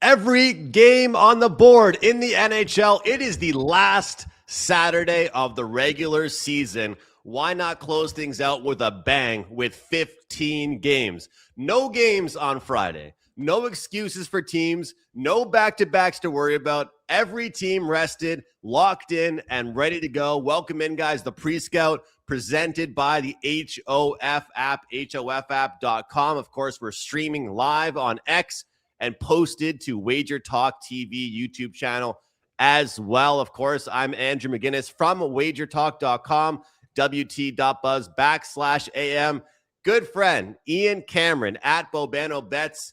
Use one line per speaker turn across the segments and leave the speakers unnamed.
Every game on the board in the NHL. It is the last Saturday of the regular season. Why not close things out with a bang with 15 games? No games on Friday. No excuses for teams. No back-to-backs to worry about. Every team rested, locked in, and ready to go. Welcome in, guys. The Pre-Scout presented by the HOF app, hofapp.com. Of course, we're streaming live on X and posted to Wager Talk TV YouTube channel as well. Of course, I'm Andrew McInnis from wagertalk.com, wt.buzz/AM. Good friend, Ian Cameron at Bobano Bets,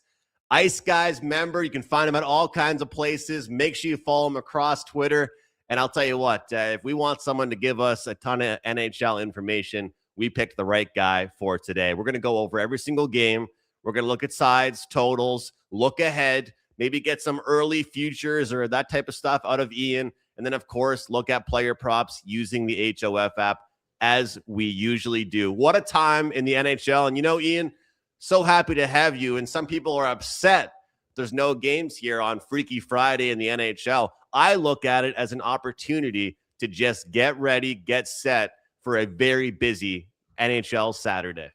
Ice Guys member. You can find him at all kinds of places. Make sure you follow him across Twitter. And I'll tell you what, if we want someone to give us a ton of NHL information, we picked the right guy for today. We're going to go over every single game. We're going to look at sides, totals, look ahead, maybe get some early futures or that type of stuff out of Ian. And then, of course, look at player props using the HOF app as we usually do. What a time in the NHL. And, you know, Ian, so happy to have you. And some people are upset there's no games here on Freaky Friday in the NHL. I look at it as an opportunity to just get ready, get set for a very busy NHL Saturday.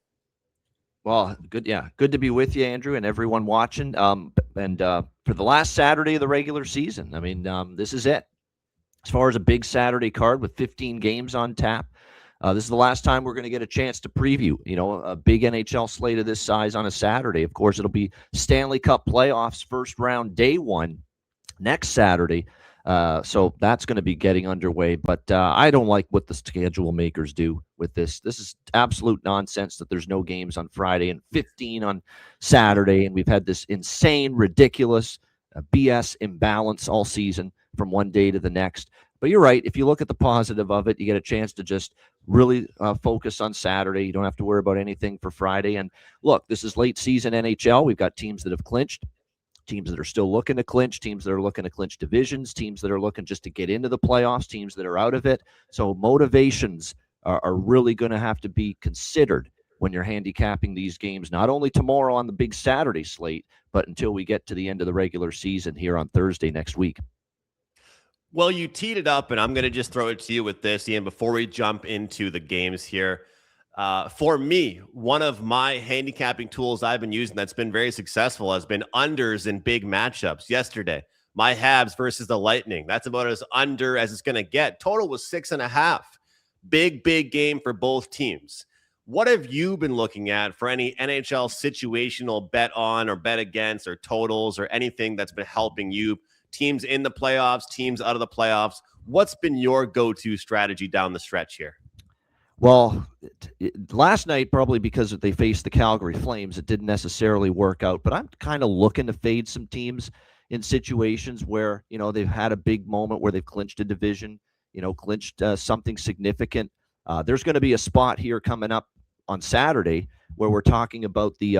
Well, good. Yeah. Good to be with you, Andrew, and everyone watching. For the last Saturday of the regular season, I mean, this is it. As far as a big Saturday card with 15 games on tap, this is the last time we're going to get a chance to preview, a big NHL slate of this size on a Saturday. Of course, it'll be Stanley Cup playoffs, first round, day one, next Saturday. So that's going to be getting underway. But I don't like what the schedule makers do with this. This is absolute nonsense that there's no games on Friday and 15 on Saturday. And we've had this insane, ridiculous BS imbalance all season from one day to the next. But you're right. If you look at the positive of it, you get a chance to just really focus on Saturday. You don't have to worry about anything for Friday. And look, this is late season NHL. We've got teams that have clinched, teams that are still looking to clinch, teams that are looking to clinch divisions, teams that are looking just to get into the playoffs, teams that are out of it. So motivations are really going to have to be considered when you're handicapping these games, not only tomorrow on the big Saturday slate, but until we get to the end of the regular season here on Thursday next week.
Well, you teed it up, and I'm going to just throw it to you with this, Ian, before we jump into the games here. For me, one of my handicapping tools I've been using that's been very successful has been unders in big matchups. Yesterday, my Habs versus the Lightning. That's about as under as it's going to get. Total was 6.5. Big game for both teams. What have you been looking at for any NHL situational bet on or bet against or totals or anything that's been helping you? Teams in the playoffs, teams out of the playoffs. What's been your go-to strategy down the stretch here?
Well, last night, probably because they faced the Calgary Flames, it didn't necessarily work out. But I'm kind of looking to fade some teams in situations where, they've had a big moment where they've clinched a division, clinched something significant. There's going to be a spot here coming up on Saturday where we're talking about the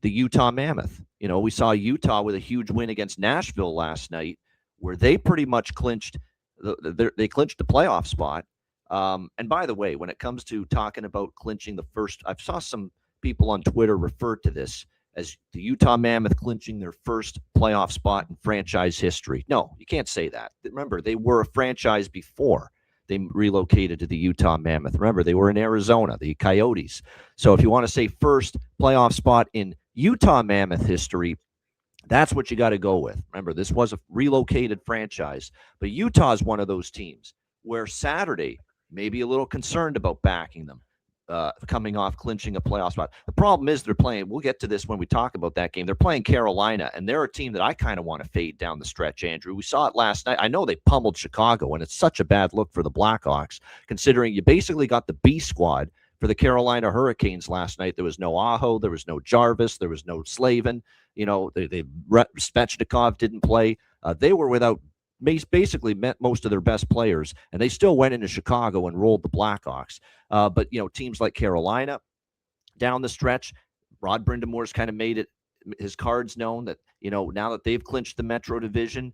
Utah Mammoth. We saw Utah with a huge win against Nashville last night, where they pretty much clinched the playoff spot. And by the way, when it comes to talking about clinching the first, I saw some people on Twitter refer to this as the Utah Mammoth clinching their first playoff spot in franchise history. No, you can't say that. Remember, they were a franchise before they relocated to the Utah Mammoth. Remember, they were in Arizona, the Coyotes. So if you want to say first playoff spot in Utah Mammoth history, that's what you got to go with. Remember, this was a relocated franchise, but Utah is one of those teams where Saturday may be a little concerned about backing them, coming off clinching a playoff spot. The problem is they're playing, we'll get to this when we talk about that game, they're playing Carolina, and they're a team that I kind of want to fade down the stretch, Andrew. We saw it last night. I know they pummeled Chicago, and it's such a bad look for the Blackhawks, considering you basically got the B squad for the Carolina Hurricanes last night. There was no Aho, there was no Jarvis, there was no Slavin. Svechnikov didn't play. They were without basically met most of their best players, and they still went into Chicago and rolled the Blackhawks. But teams like Carolina down the stretch, Rod Brindamore's kind of made it his cards known that, now that they've clinched the Metro Division,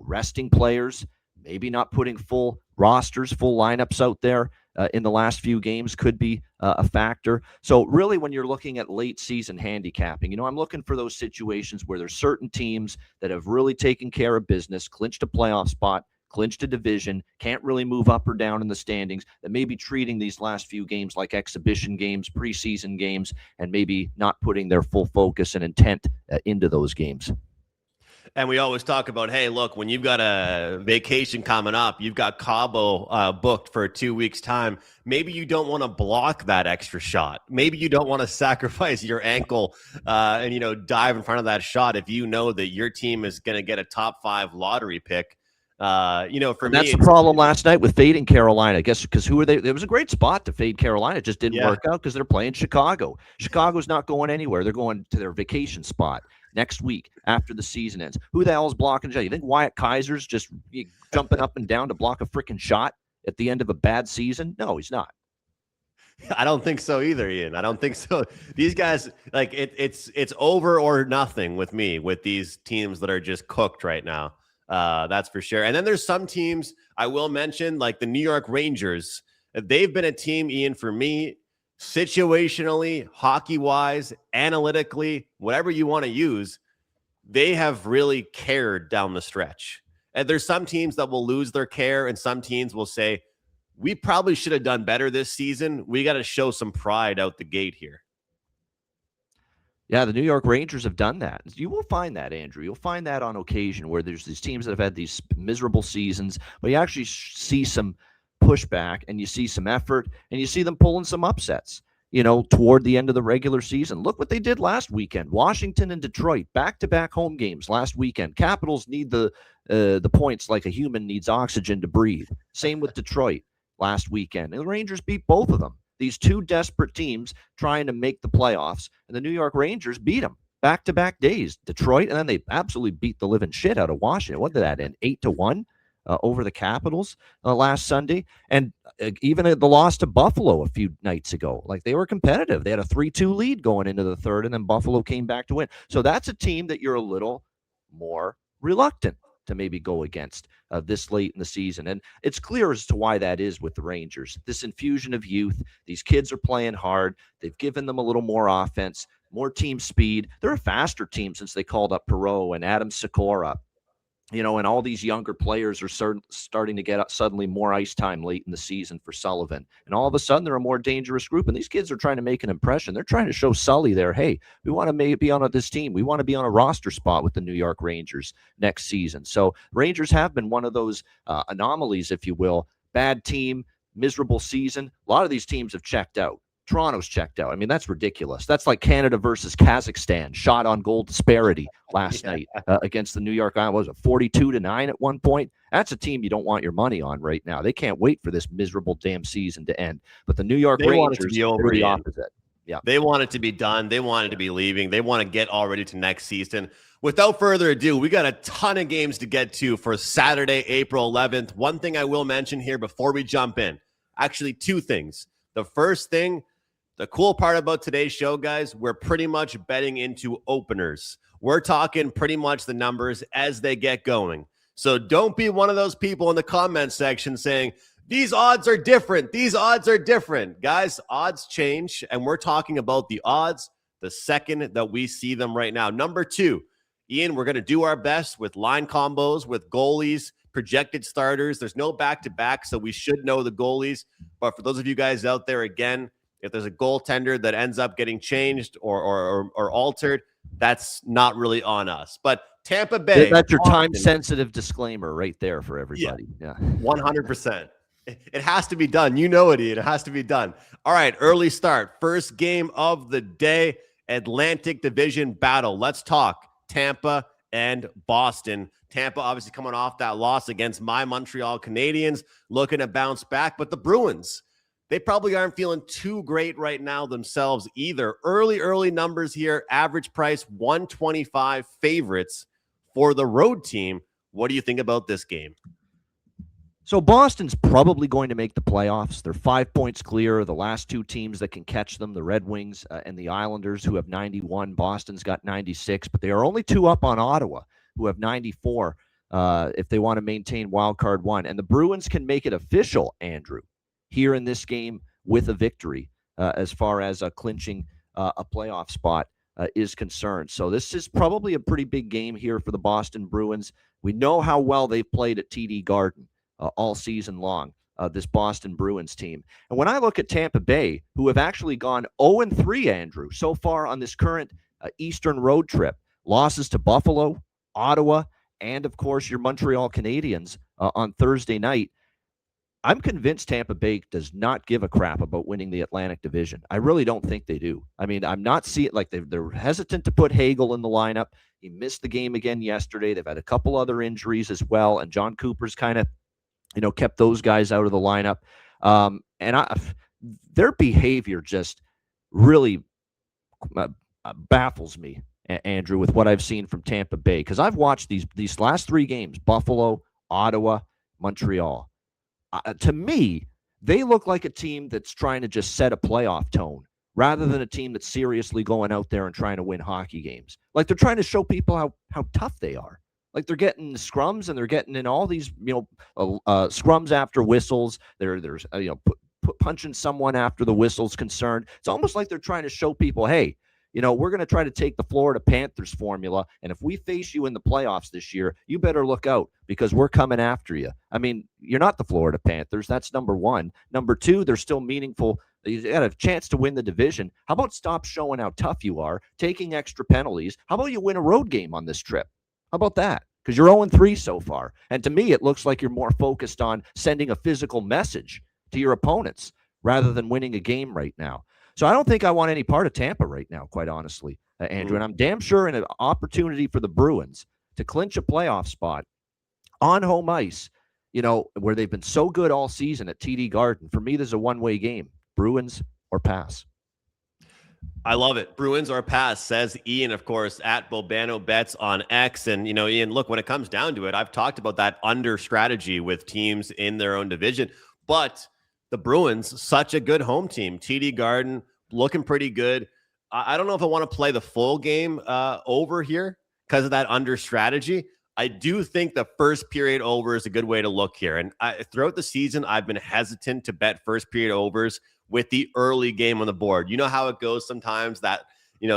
resting players, maybe not putting full rosters, full lineups out there. in the last few games could be a factor. So really, when you're looking at late season handicapping, I'm looking for those situations where there's certain teams that have really taken care of business, clinched a playoff spot, clinched a division, can't really move up or down in the standings, that may be treating these last few games like exhibition games, preseason games, and maybe not putting their full focus and intent into those games.
And we always talk about, hey, look, when you've got a vacation coming up, you've got Cabo booked for 2 weeks' time. Maybe you don't want to block that extra shot. Maybe you don't want to sacrifice your ankle and dive in front of that shot if you know that your team is going to get a top 5 lottery pick. For me,
that's the problem last night with fading Carolina. I guess because who are they? It was a great spot to fade Carolina. It just didn't work out because they're playing Chicago. Chicago's not going anywhere. They're going to their vacation spot next week after the season ends. Who the hell is blocking the shot? You think Wyatt Kaiser's just jumping up and down to block a freaking shot at the end of a bad season? No, he's not.
I don't think so either, Ian. I don't think so. These guys, it's over or nothing with me with these teams that are just cooked right now. That's for sure. And then there's some teams I will mention, like the New York Rangers. They've been a team, Ian, for me, situationally, hockey-wise, analytically, whatever you want to use, they have really cared down the stretch. And there's some teams that will lose their care, and some teams will say, we probably should have done better this season. We got to show some pride out the gate here.
Yeah, the New York Rangers have done that. You will find that, Andrew. You'll find that on occasion where there's these teams that have had these miserable seasons, but you actually see some pushback and you see some effort and you see them pulling some upsets, toward the end of the regular season. Look what they did last weekend. Washington and Detroit, back-to-back home games last weekend. Capitals need the points like a human needs oxygen to breathe. Same with Detroit last weekend. And the Rangers beat both of them. These two desperate teams trying to make the playoffs, and the New York Rangers beat them back-to-back days. Detroit, and then they absolutely beat the living shit out of Washington. What did that end? 8-1 over the Capitals last Sunday. And even the loss to Buffalo a few nights ago. Like, they were competitive. They had a 3-2 lead going into the third, and then Buffalo came back to win. So that's a team that you're a little more reluctant to maybe go against this late in the season. And it's clear as to why that is with the Rangers. This infusion of youth, these kids are playing hard. They've given them a little more offense, more team speed. They're a faster team since they called up Perreault and Adam Sikora. And all these younger players are starting to get suddenly more ice time late in the season for Sullivan. And all of a sudden, they're a more dangerous group. And these kids are trying to make an impression. They're trying to show Sully there, hey, we want to be on this team. We want to be on a roster spot with the New York Rangers next season. So Rangers have been one of those anomalies, if you will. Bad team, miserable season. A lot of these teams have checked out. Toronto's checked out. I mean, that's ridiculous. That's like Canada versus Kazakhstan, shot on goal disparity last night against the New York Islanders. Was it 42-9 at one point? That's a team you don't want your money on right now. They can't wait for this miserable damn season to end. But the New York Rangers are the opposite. Yeah,
they want it to be done. They want it to be leaving. They want to get already to next season. Without further ado, we got a ton of games to get to for Saturday, April 11th. One thing I will mention here before we jump in, actually two things. The first thing, the cool part about today's show, guys, we're pretty much betting into openers. We're talking pretty much the numbers as they get going. So don't be one of those people in the comment section saying, these odds are different. These odds are different. Guys, odds change, and we're talking about the odds the second that we see them right now. Number two, Ian, we're going to do our best with line combos, with goalies, projected starters. There's no back-to-back, so we should know the goalies. But for those of you guys out there, again, if there's a goaltender that ends up getting changed or altered, that's not really on us. But Tampa Bay.
That's your time-sensitive disclaimer right there for everybody. Yeah.
100%. It has to be done. You know it, Ian. It has to be done. All right, early start. First game of the day, Atlantic Division battle. Let's talk Tampa and Boston. Tampa obviously coming off that loss against my Montreal Canadiens, looking to bounce back. But the Bruins, they probably aren't feeling too great right now themselves either. Early numbers here. Average price, 125 favorites for the road team. What do you think about this game?
So Boston's probably going to make the playoffs. They're 5 points clear of the last two teams that can catch them, the Red Wings and the Islanders, who have 91. Boston's got 96, but they are only 2 up on Ottawa, who have 94, if they want to maintain wild card one. And the Bruins can make it official, Andrew. here in this game with a victory as far as clinching a playoff spot is concerned. So this is probably a pretty big game here for the Boston Bruins. We know how well they've played at TD Garden all season long, this Boston Bruins team. And when I look at Tampa Bay, who have actually gone 0-3, Andrew, so far on this current Eastern road trip, losses to Buffalo, Ottawa, and, of course, your Montreal Canadiens on Thursday night, I'm convinced Tampa Bay does not give a crap about winning the Atlantic Division. I really don't think they do. I mean, I'm not seeing like they're hesitant to put Hagel in the lineup. He missed the game again yesterday. They've had a couple other injuries as well, and John Cooper's kind of, kept those guys out of the lineup. Their behavior just really baffles me, Andrew, with what I've seen from Tampa Bay, because I've watched these last 3 games: Buffalo, Ottawa, Montreal. To me, they look like a team that's trying to just set a playoff tone rather than a team that's seriously going out there and trying to win hockey games. Like they're trying to show people how tough they are. Like they're getting the scrums and they're getting in all these, scrums after whistles. There's punching someone after the whistle's concerned. It's almost like they're trying to show people, hey, we're going to try to take the Florida Panthers formula, and if we face you in the playoffs this year, you better look out because we're coming after you. I mean, you're not the Florida Panthers. That's number one. Number two, they're still meaningful. You got a chance to win the division. How about stop showing how tough you are, taking extra penalties? How about you win a road game on this trip? How about that? Because you're 0-3 so far. And to me, it looks like you're more focused on sending a physical message to your opponents rather than winning a game right now. So I don't think I want any part of Tampa right now, quite honestly, Andrew. And I'm damn sure in an opportunity for the Bruins to clinch a playoff spot on home ice, where they've been so good all season at TD Garden. For me, there's a one-way game: Bruins or pass.
I love it. Bruins or pass, says Ian, of course, at Bobano Bets on X. And, Ian, look, when it comes down to it, I've talked about that under strategy with teams in their own division. But the Bruins, such a good home team. TD Garden, looking pretty good. I don't know if I want to play the full game over here because of that under strategy. I do think the first period over is a good way to look here. And throughout the season, I've been hesitant to bet first period overs with the early game on the board. You know how it goes sometimes, that,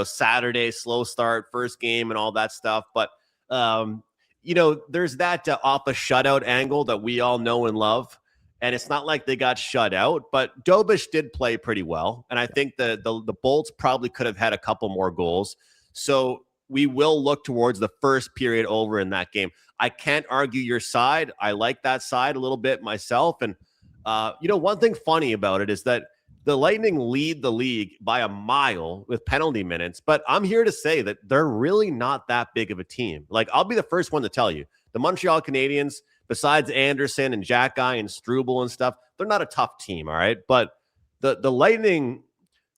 Saturday, slow start, first game and all that stuff. But, there's that off a shutout angle that we all know and love. And it's not like they got shut out, but Dobish did play pretty well. And I think the Bolts probably could have had a couple more goals. So we will look towards the first period over in that game. I can't argue your side. I like that side a little bit myself. And, one thing funny about it is that the Lightning lead the league by a mile with penalty minutes. But I'm here to say that they're really not that big of a team. Like, I'll be the first one to tell you, the Montreal Canadiens, besides Anderson and Xhekaj and Struble and stuff, they're not a tough team, all right? But the Lightning,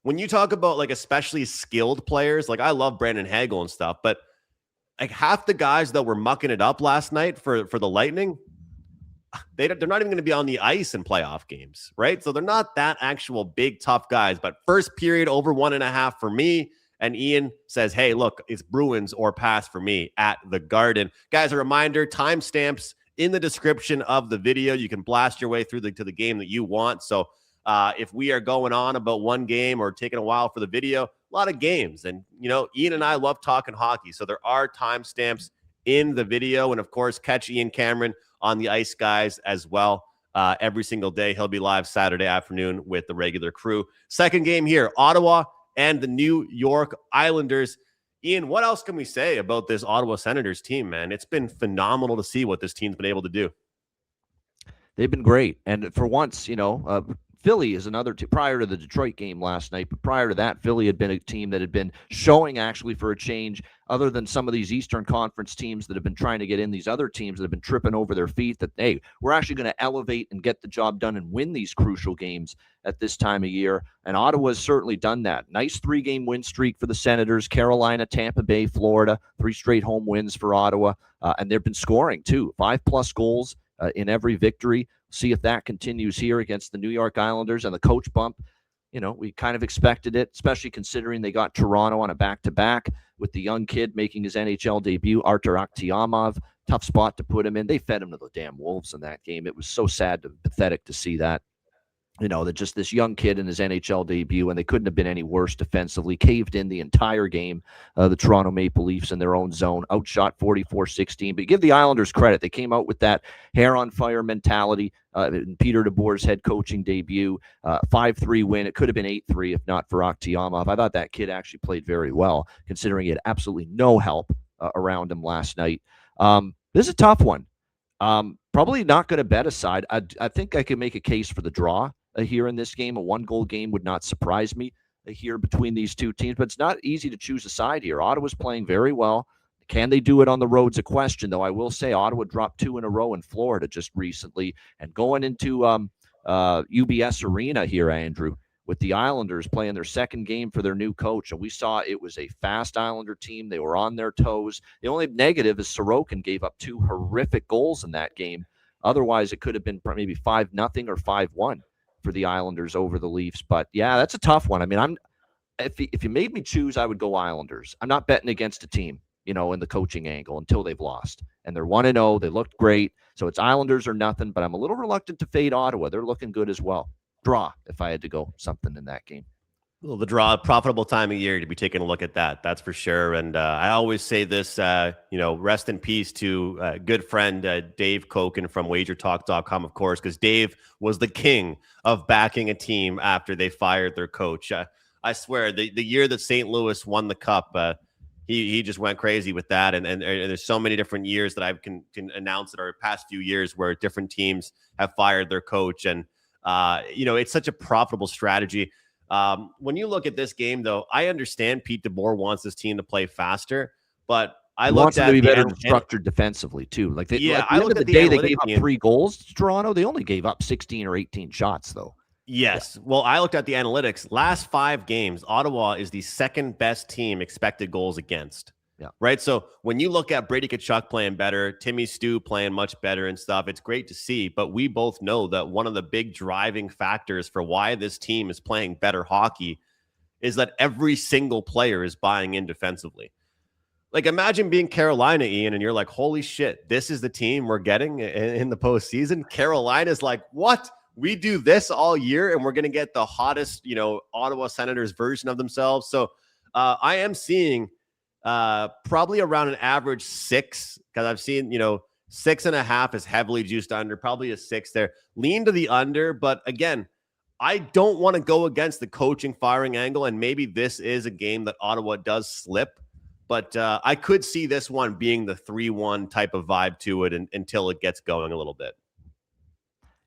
when you talk about, like, especially skilled players, like I love Brandon Hagel and stuff, but like half the guys that were mucking it up last night for the Lightning, they're not even going to be on the ice in playoff games, right? So they're not that actual big, tough guys. But first period over 1.5 for me. And Ian says, hey, look, it's Bruins or pass for me at the Garden. Guys, a reminder, timestamps in the description of the video. You can blast your way through to the game that you want. So if we are going on about one game or taking a while for the video, a lot of games. And, Ian and I love talking hockey. So there are timestamps in the video. And, of course, catch Ian Cameron on the Ice Guys as well every single day. He'll be live Saturday afternoon with the regular crew. Second game here, Ottawa and the New York Islanders. Ian, what else can we say about this Ottawa Senators team, man? It's been phenomenal to see what this team's been able to do.
They've been great. And for once, Philly is another team. Prior to the Detroit game last night, but prior to that, Philly had been a team that had been showing actually for a change, other than some of these Eastern Conference teams that have been trying to get in, these other teams that have been tripping over their feet, that, hey, we're actually going to elevate and get the job done and win these crucial games at this time of year. And Ottawa's certainly done that. Nice 3-game win streak for the Senators: Carolina, Tampa Bay, Florida, 3 straight home wins for Ottawa. And they've been scoring too, 5+ goals in every victory. See if that continues here against the New York Islanders. And the coach bump, we kind of expected it, especially considering they got Toronto on a back-to-back with the young kid making his NHL debut, Artur Akhtiamov. Tough spot to put him in. They fed him to the damn Wolves in that game. It was so sad and pathetic to see that. that just this young kid in his NHL debut, and they couldn't have been any worse defensively, caved in the entire game. The Toronto Maple Leafs in their own zone, outshot 44-16. But give the Islanders credit. They came out with that hair on fire mentality in Peter DeBoer's head coaching debut. 5-3 win. It could have been 8-3 if not for Akhtiamov. I thought that kid actually played very well, considering he had absolutely no help around him last night. This is a tough one. Probably not going to bet a side. I think I can make a case for the draw here in this game. A 1-goal game would not surprise me here between these two teams, but it's not easy to choose a side here. Ottawa's playing very well. Can they do it on the road's a question, though. I will say Ottawa dropped 2 in a row in Florida just recently, and going into UBS Arena here, Andrew, with the Islanders playing their second game for their new coach, and we saw it was a fast Islander team. They were on their toes. The only negative is Sorokin gave up 2 horrific goals in that game. Otherwise, it could have been maybe 5-0 or 5-1 for the Islanders over the Leafs. But yeah, that's a tough one. I mean, if you made me choose, I would go Islanders. I'm not betting against a team, in the coaching angle until they've lost. And they're 1-0. They looked great. So it's Islanders or nothing, but I'm a little reluctant to fade Ottawa. They're looking good as well. Draw if I had to go something in that game.
Well, the draw, profitable time of year to be taking a look at that. That's for sure. And I always say this, rest in peace to good friend Dave Koken from wagertalk.com, of course, because Dave was the king of backing a team after they fired their coach. I swear, the year that St. Louis won the cup, he just went crazy with that. And there's so many different years that I can announce that are past few years where different teams have fired their coach. And, it's such a profitable strategy. When you look at this game, though, I understand Pete DeBoer wants his team to play faster, but I looked at
to be better structured defensively too. Like, at the end of the day, they gave up 3 goals to Toronto. They only gave up 16 or 18 shots, though.
Yes. Yeah. Well, I looked at the analytics. Last 5 games, Ottawa is the second best team expected goals against.
Yeah.
Right. So when you look at Brady Tkachuk playing better, Timmy Stu playing much better and stuff, it's great to see. But we both know that one of the big driving factors for why this team is playing better hockey is that every single player is buying in defensively. Like, imagine being Carolina, Ian, and you're like, holy shit, this is the team we're getting in the postseason. Carolina's like, what? We do this all year and we're going to get the hottest, Ottawa Senators version of themselves. So I am seeing probably around an average 6, because I've seen 6.5 is heavily juiced under, probably a 6 there. Lean to the under, but again, I don't want to go against the coaching firing angle, and maybe this is a game that Ottawa does slip, but I could see this one being the 3-1 type of vibe to it until it gets going a little bit.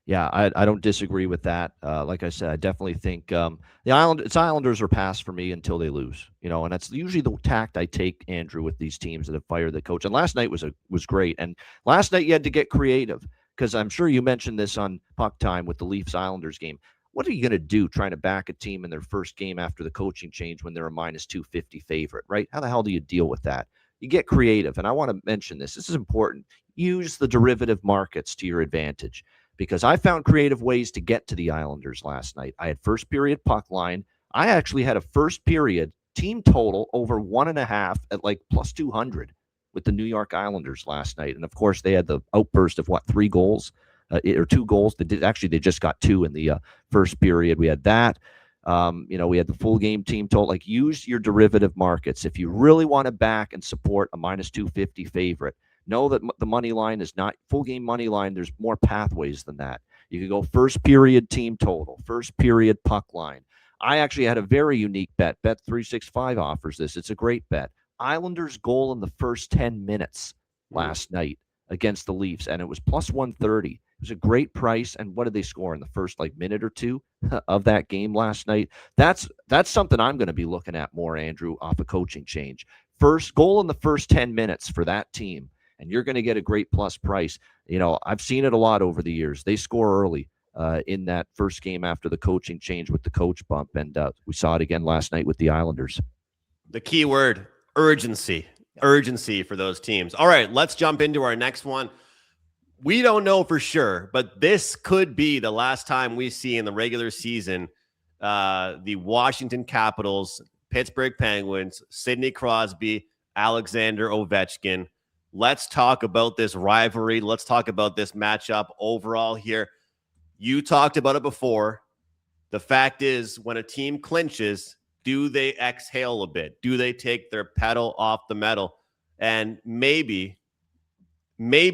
Yeah, I don't disagree with that. Like I said, I definitely think Islanders are pass for me until they lose. And that's usually the tact I take, Andrew, with these teams that have fired the coach. And last night was great. And last night you had to get creative, because I'm sure you mentioned this on Puck Time with the Leafs Islanders game. What are you going to do trying to back a team in their first game after the coaching change when they're a -250 favorite, right? How the hell do you deal with that? You get creative. And I want to mention this. This is important. Use the derivative markets to your advantage, because I found creative ways to get to the Islanders last night. I had first period puck line. I actually had a first period team total over 1.5 at like plus 200 with the New York Islanders last night. And of course, they had the outburst of 3 goals or 2 goals. They just got 2 in the first period. We had that. We had the full game team total. Like, use your derivative markets if you really want to back and support a -250 favorite. Know that the money line is not full game money line. There's more pathways than that. You can go first period team total, first period puck line. I actually had a very unique bet. Bet365 offers this. It's a great bet. Islanders goal in the first 10 minutes last night against the Leafs, and it was plus 130. It was a great price. And what did they score in the first minute or two of that game last night? That's something I'm going to be looking at more, Andrew, off a coaching change. First goal in the first 10 minutes for that team, and you're going to get a great plus price. I've seen it a lot over the years. They score early in that first game after the coaching change with the coach bump, and we saw it again last night with the Islanders.
The key word, urgency. Urgency for those teams. All right, let's jump into our next one. We don't know for sure, but this could be the last time we see in the regular season the Washington Capitals, Pittsburgh Penguins, Sidney Crosby, Alexander Ovechkin. Let's talk about this rivalry. Let's talk about this matchup overall here. You talked about it before. The fact is, when a team clinches, do they exhale a bit? Do they take their pedal off the metal? And maybe,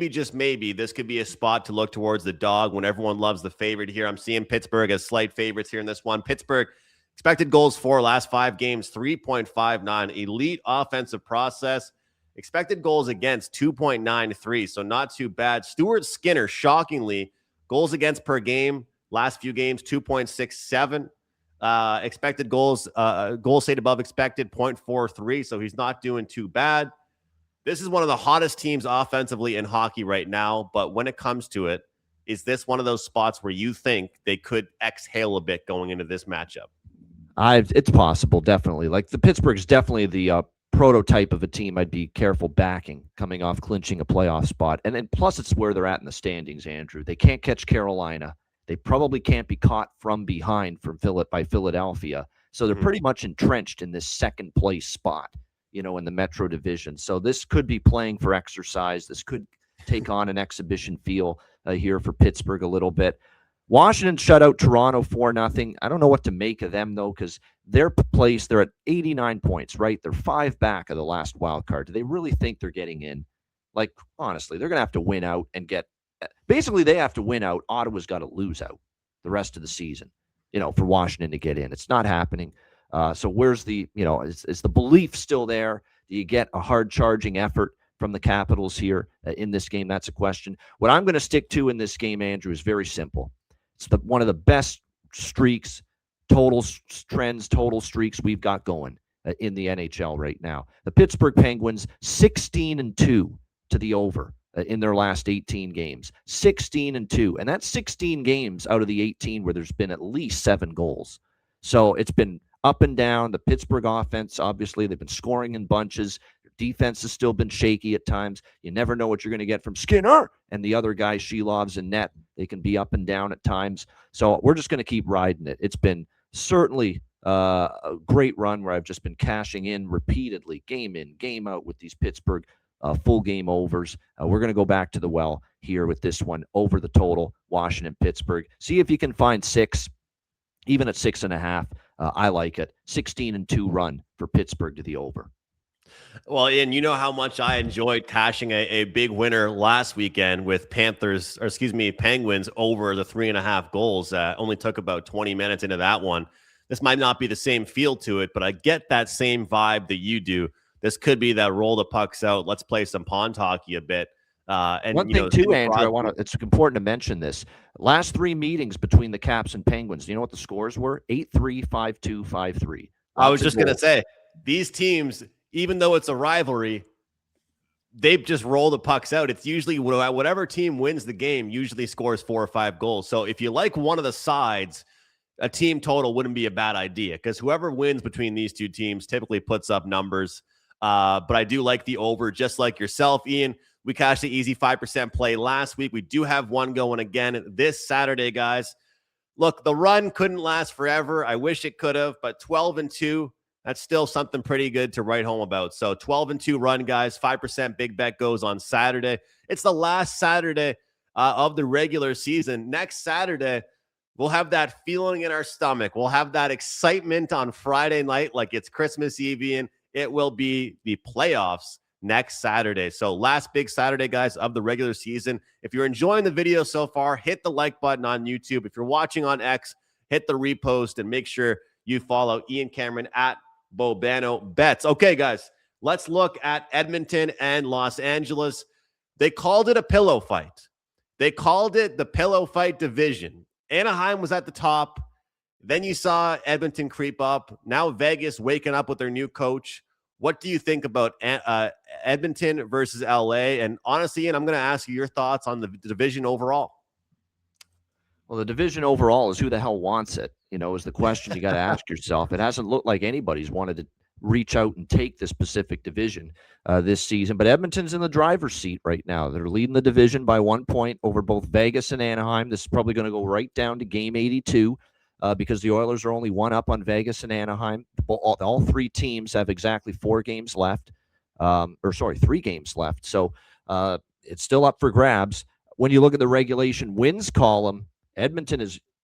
just maybe, this could be a spot to look towards the dog when everyone loves the favorite here. I'm seeing Pittsburgh as slight favorites here in this one. Pittsburgh, expected goals for last 5 games, 3.59. Elite offensive process. Expected goals against, 2.93, so not too bad. Stuart Skinner, shockingly, goals against per game, last few games, 2.67. Expected goals saved above expected, 0.43, so he's not doing too bad. This is one of the hottest teams offensively in hockey right now, but when it comes to it, is this one of those spots where you think they could exhale a bit going into this matchup?
It's possible, definitely. Like, the Pittsburgh's definitely the prototype of a team I'd be careful backing coming off clinching a playoff spot. And then plus it's where they're at in the standings, Andrew. They can't catch Carolina. They probably can't be caught from behind by Philadelphia. So they're pretty much entrenched in this second place spot, in the Metro Division. So this could be playing for exercise. This could take on an exhibition feel here for Pittsburgh a little bit. Washington shut out Toronto 4-0. I don't know what to make of them, though, because they're at 89 points, right? They're 5 back of the last wild card. Do they really think they're getting in? Like, honestly, they're going to have to win out and basically, they have to win out. Ottawa's got to lose out the rest of the season, for Washington to get in. It's not happening. So where's is the belief still there? Do you get a hard-charging effort from the Capitals here in this game? That's a question. What I'm going to stick to in this game, Andrew, is very simple. It's one of the best streaks, total streaks we've got going in the NHL right now. The Pittsburgh Penguins, 16-2 to the over in their last 18 games. 16-2. And that's 16 games out of the 18 where there's been at least 7 goals. So it's been up and down. The Pittsburgh offense, obviously, they've been scoring in bunches. Their defense has still been shaky at times. You never know what you're going to get from Skinner and the other guy, Shelov's in net. They can be up and down at times. So we're just going to keep riding it. It's been certainly a great run where I've just been cashing in repeatedly, game in, game out with these Pittsburgh full game overs. We're going to go back to the well here with this one over the total, Washington, Pittsburgh. See if you can find 6, even at 6.5. I like it. 16-2 run for Pittsburgh to the over.
Well, Ian, you know how much I enjoyed cashing a big winner last weekend with Penguins over the 3.5 goals. Only took about 20 minutes into that one. This might not be the same feel to it, but I get that same vibe that you do. This could be that roll the pucks out. Let's play some pond hockey a bit. And
one thing too, Andrew, it's important to mention this. Last 3 meetings between the Caps and Penguins, do you know what the scores were? 8-3, 5-2, 5-3.
I was just going to say, these teams, even though it's a rivalry, they've just rolled the pucks out. It's usually whatever team wins the game usually scores 4 or 5 goals. So if you like one of the sides, a team total wouldn't be a bad idea because whoever wins between these two teams typically puts up numbers. But I do like the over, just like yourself, Ian. We cashed the easy 5% play last week. We do have one going again this Saturday, guys. Look, the run couldn't last forever. I wish it could have, but 12-2, that's still something pretty good to write home about. So 12-2 run, guys. 5% big bet goes on Saturday. It's the last Saturday of the regular season. Next Saturday, we'll have that feeling in our stomach. We'll have that excitement on Friday night like it's Christmas Eve, Ian. It will be the playoffs next Saturday. So last big Saturday, guys, of the regular season. If you're enjoying the video so far, hit the like button on YouTube. If you're watching on X, hit the repost and make sure you follow Ian Cameron at Bobano Bets. Okay, guys, let's look at Edmonton and Los Angeles. They called it a pillow fight. They called it the pillow fight division. Anaheim was at the top. Then you saw Edmonton creep up. Now Vegas waking up with their new coach. What do you think about Edmonton versus LA? And honestly, Ian, I'm going to ask you your thoughts on the division overall.
Well, the division overall is who the hell wants it, is the question you got to ask yourself. It hasn't looked like anybody's wanted to reach out and take this specific division this season. But Edmonton's in the driver's seat right now. They're leading the division by 1 point over both Vegas and Anaheim. This is probably going to go right down to game 82 because the Oilers are only 1 up on Vegas and Anaheim. All 3 teams have exactly 3 games left. So it's still up for grabs. When you look at the regulation wins column, Edmonton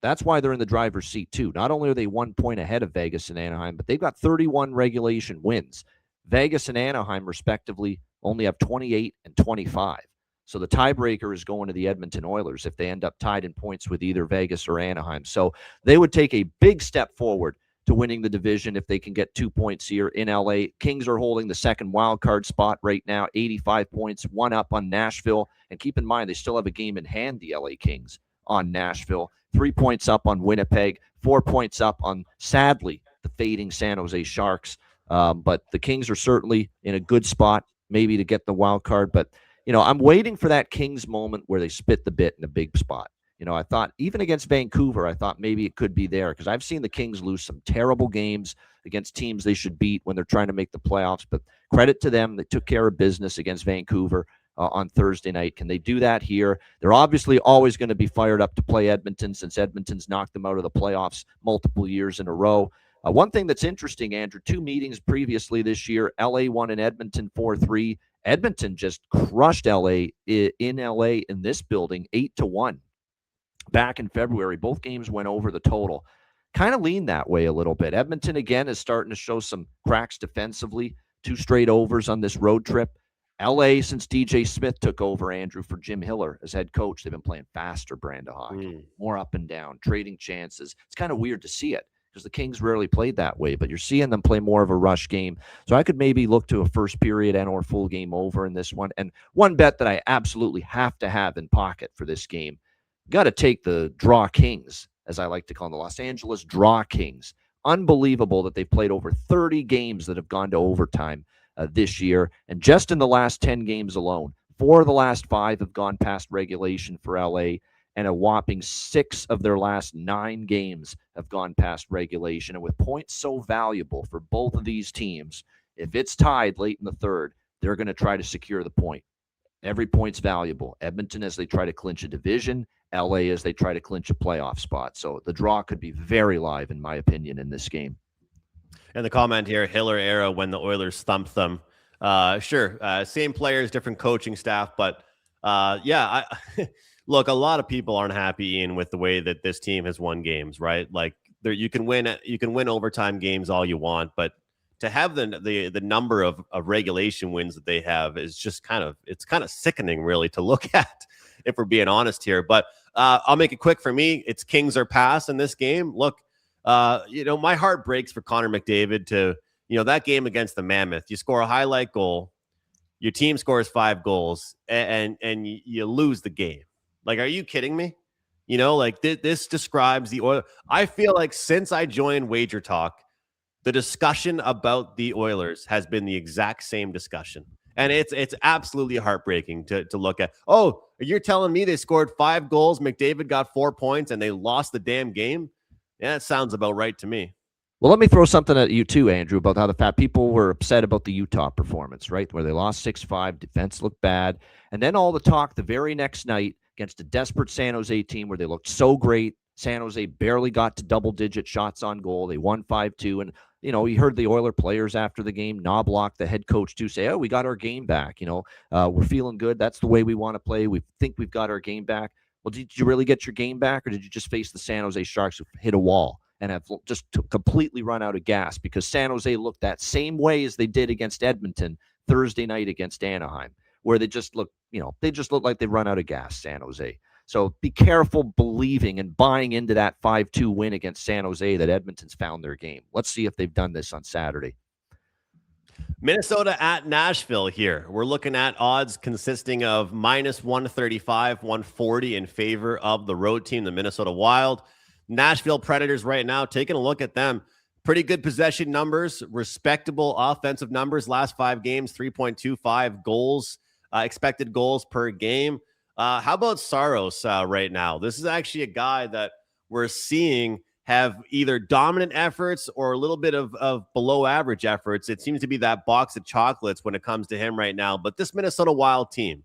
That's why they're in the driver's seat too. Not only are they 1 point ahead of Vegas and Anaheim, but they've got 31 regulation wins. Vegas and Anaheim, respectively, only have 28 and 25. So the tiebreaker is going to the Edmonton Oilers if they end up tied in points with either Vegas or Anaheim. So they would take a big step forward to winning the division if they can get 2 points here in LA. Kings are holding the second wild card spot right now, 85 points, one up on Nashville. And keep in mind, they still have a game in hand, the LA Kings, on Nashville. 3 points up on Winnipeg, 4 points up on, sadly, the fading San Jose Sharks. But the Kings are certainly in a good spot, maybe to get the wild card. But I'm waiting for that Kings moment where they spit the bit in a big spot. I thought even against Vancouver, I thought maybe it could be there because I've seen the Kings lose some terrible games against teams they should beat when they're trying to make the playoffs. But credit to them. They took care of business against Vancouver on Thursday night. Can they do that here? They're obviously always going to be fired up to play Edmonton since Edmonton's knocked them out of the playoffs multiple years in a row. One thing that's interesting, Andrew, 2 meetings previously this year, LA won in Edmonton 4-3. Edmonton just crushed LA in LA in this building 8-1 back in February. Both games went over the total. Kind of lean that way a little bit. Edmonton, again, is starting to show some cracks defensively. 2 straight overs on this road trip. LA, since DJ Smith took over, Andrew, for Jim Hiller as head coach, they've been playing faster brand of hockey, more up and down, trading chances. It's kind of weird to see it because the Kings rarely played that way, but you're seeing them play more of a rush game. So I could maybe look to a first period and or full game over in this one. And one bet that I absolutely have to have in pocket for this game, got to take the Draw Kings, as I like to call them, the Los Angeles Draw Kings. Unbelievable that they've played over 30 games that have gone to overtime this year. And just in the last 10 games alone, 4 of the last 5 have gone past regulation for LA. And a whopping 6 of their last 9 games have gone past regulation. And with points so valuable for both of these teams, if it's tied late in the third, they're going to try to secure the point. Every point's valuable. Edmonton as they try to clinch a division, LA as they try to clinch a playoff spot. So the draw could be very live, in my opinion, in this game.
And the comment here, Hiller era when the Oilers thumped them. Sure, same players, different coaching staff, but look, a lot of people aren't happy, Ian, with the way that this team has won games, right? Like you can win overtime games all you want, but to have the number of regulation wins that they have is just kind of sickening, really, to look at, if we're being honest here. But I'll make it quick for me. It's Kings or pass in this game. Look, my heart breaks for Connor McDavid to, that game against the Mammoth. You score a highlight goal, your team scores 5 goals, and you lose the game. Like, are you kidding me? This describes the Oilers. I feel like since I joined Wager Talk, the discussion about the Oilers has been the exact same discussion. And it's absolutely heartbreaking to look at. Oh, you're telling me they scored 5 goals, McDavid got 4 points, and they lost the damn game? Yeah, that sounds about right to me.
Well, let me throw something at you too, Andrew, about how the fact people were upset about the Utah performance, right? Where they lost 6-5, defense looked bad. And then all the talk the very next night against a desperate San Jose team where they looked so great. San Jose barely got to double-digit shots on goal. They won 5-2. And, you heard the Oiler players after the game, Knobloch, the head coach, too, say, oh, we got our game back. We're feeling good. That's the way we want to play. We think we've got our game back. Well, did you really get your game back, or did you just face the San Jose Sharks who hit a wall and have just completely run out of gas? Because San Jose looked that same way as they did against Edmonton Thursday night against Anaheim, where they just look like they've run out of gas, San Jose. So be careful believing and buying into that 5-2 win against San Jose that Edmonton's found their game. Let's see if they've done this on Saturday.
Minnesota at Nashville here. We're looking at odds consisting of minus 135, 140 in favor of the road team, the Minnesota Wild. Nashville Predators right now, taking a look at them. Pretty good possession numbers, respectable offensive numbers. Last 5 games, 3.25 goals, expected goals per game. How about Saros right now? This is actually a guy that we're seeing have either dominant efforts or a little bit of below average efforts. It seems to be that box of chocolates when it comes to him right now. But this Minnesota Wild team,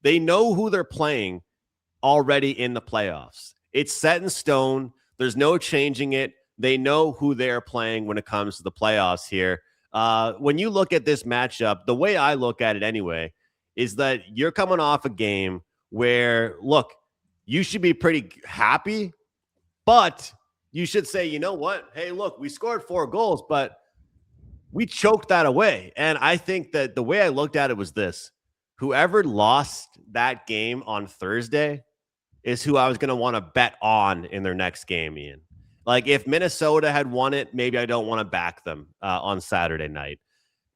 they know who they're playing already in the playoffs. It's set in stone. There's no changing it. They know who they're playing when it comes to the playoffs here. When you look at this matchup, the way I look at it anyway, is that you're coming off a game where, look, you should be pretty happy But you should say, you know what? Hey, look, we scored 4 goals, but we choked that away. And I think that the way I looked at it was this: whoever lost that game on Thursday is who I was going to want to bet on in their next game, Ian. Like if Minnesota had won it, maybe I don't want to back them on Saturday night.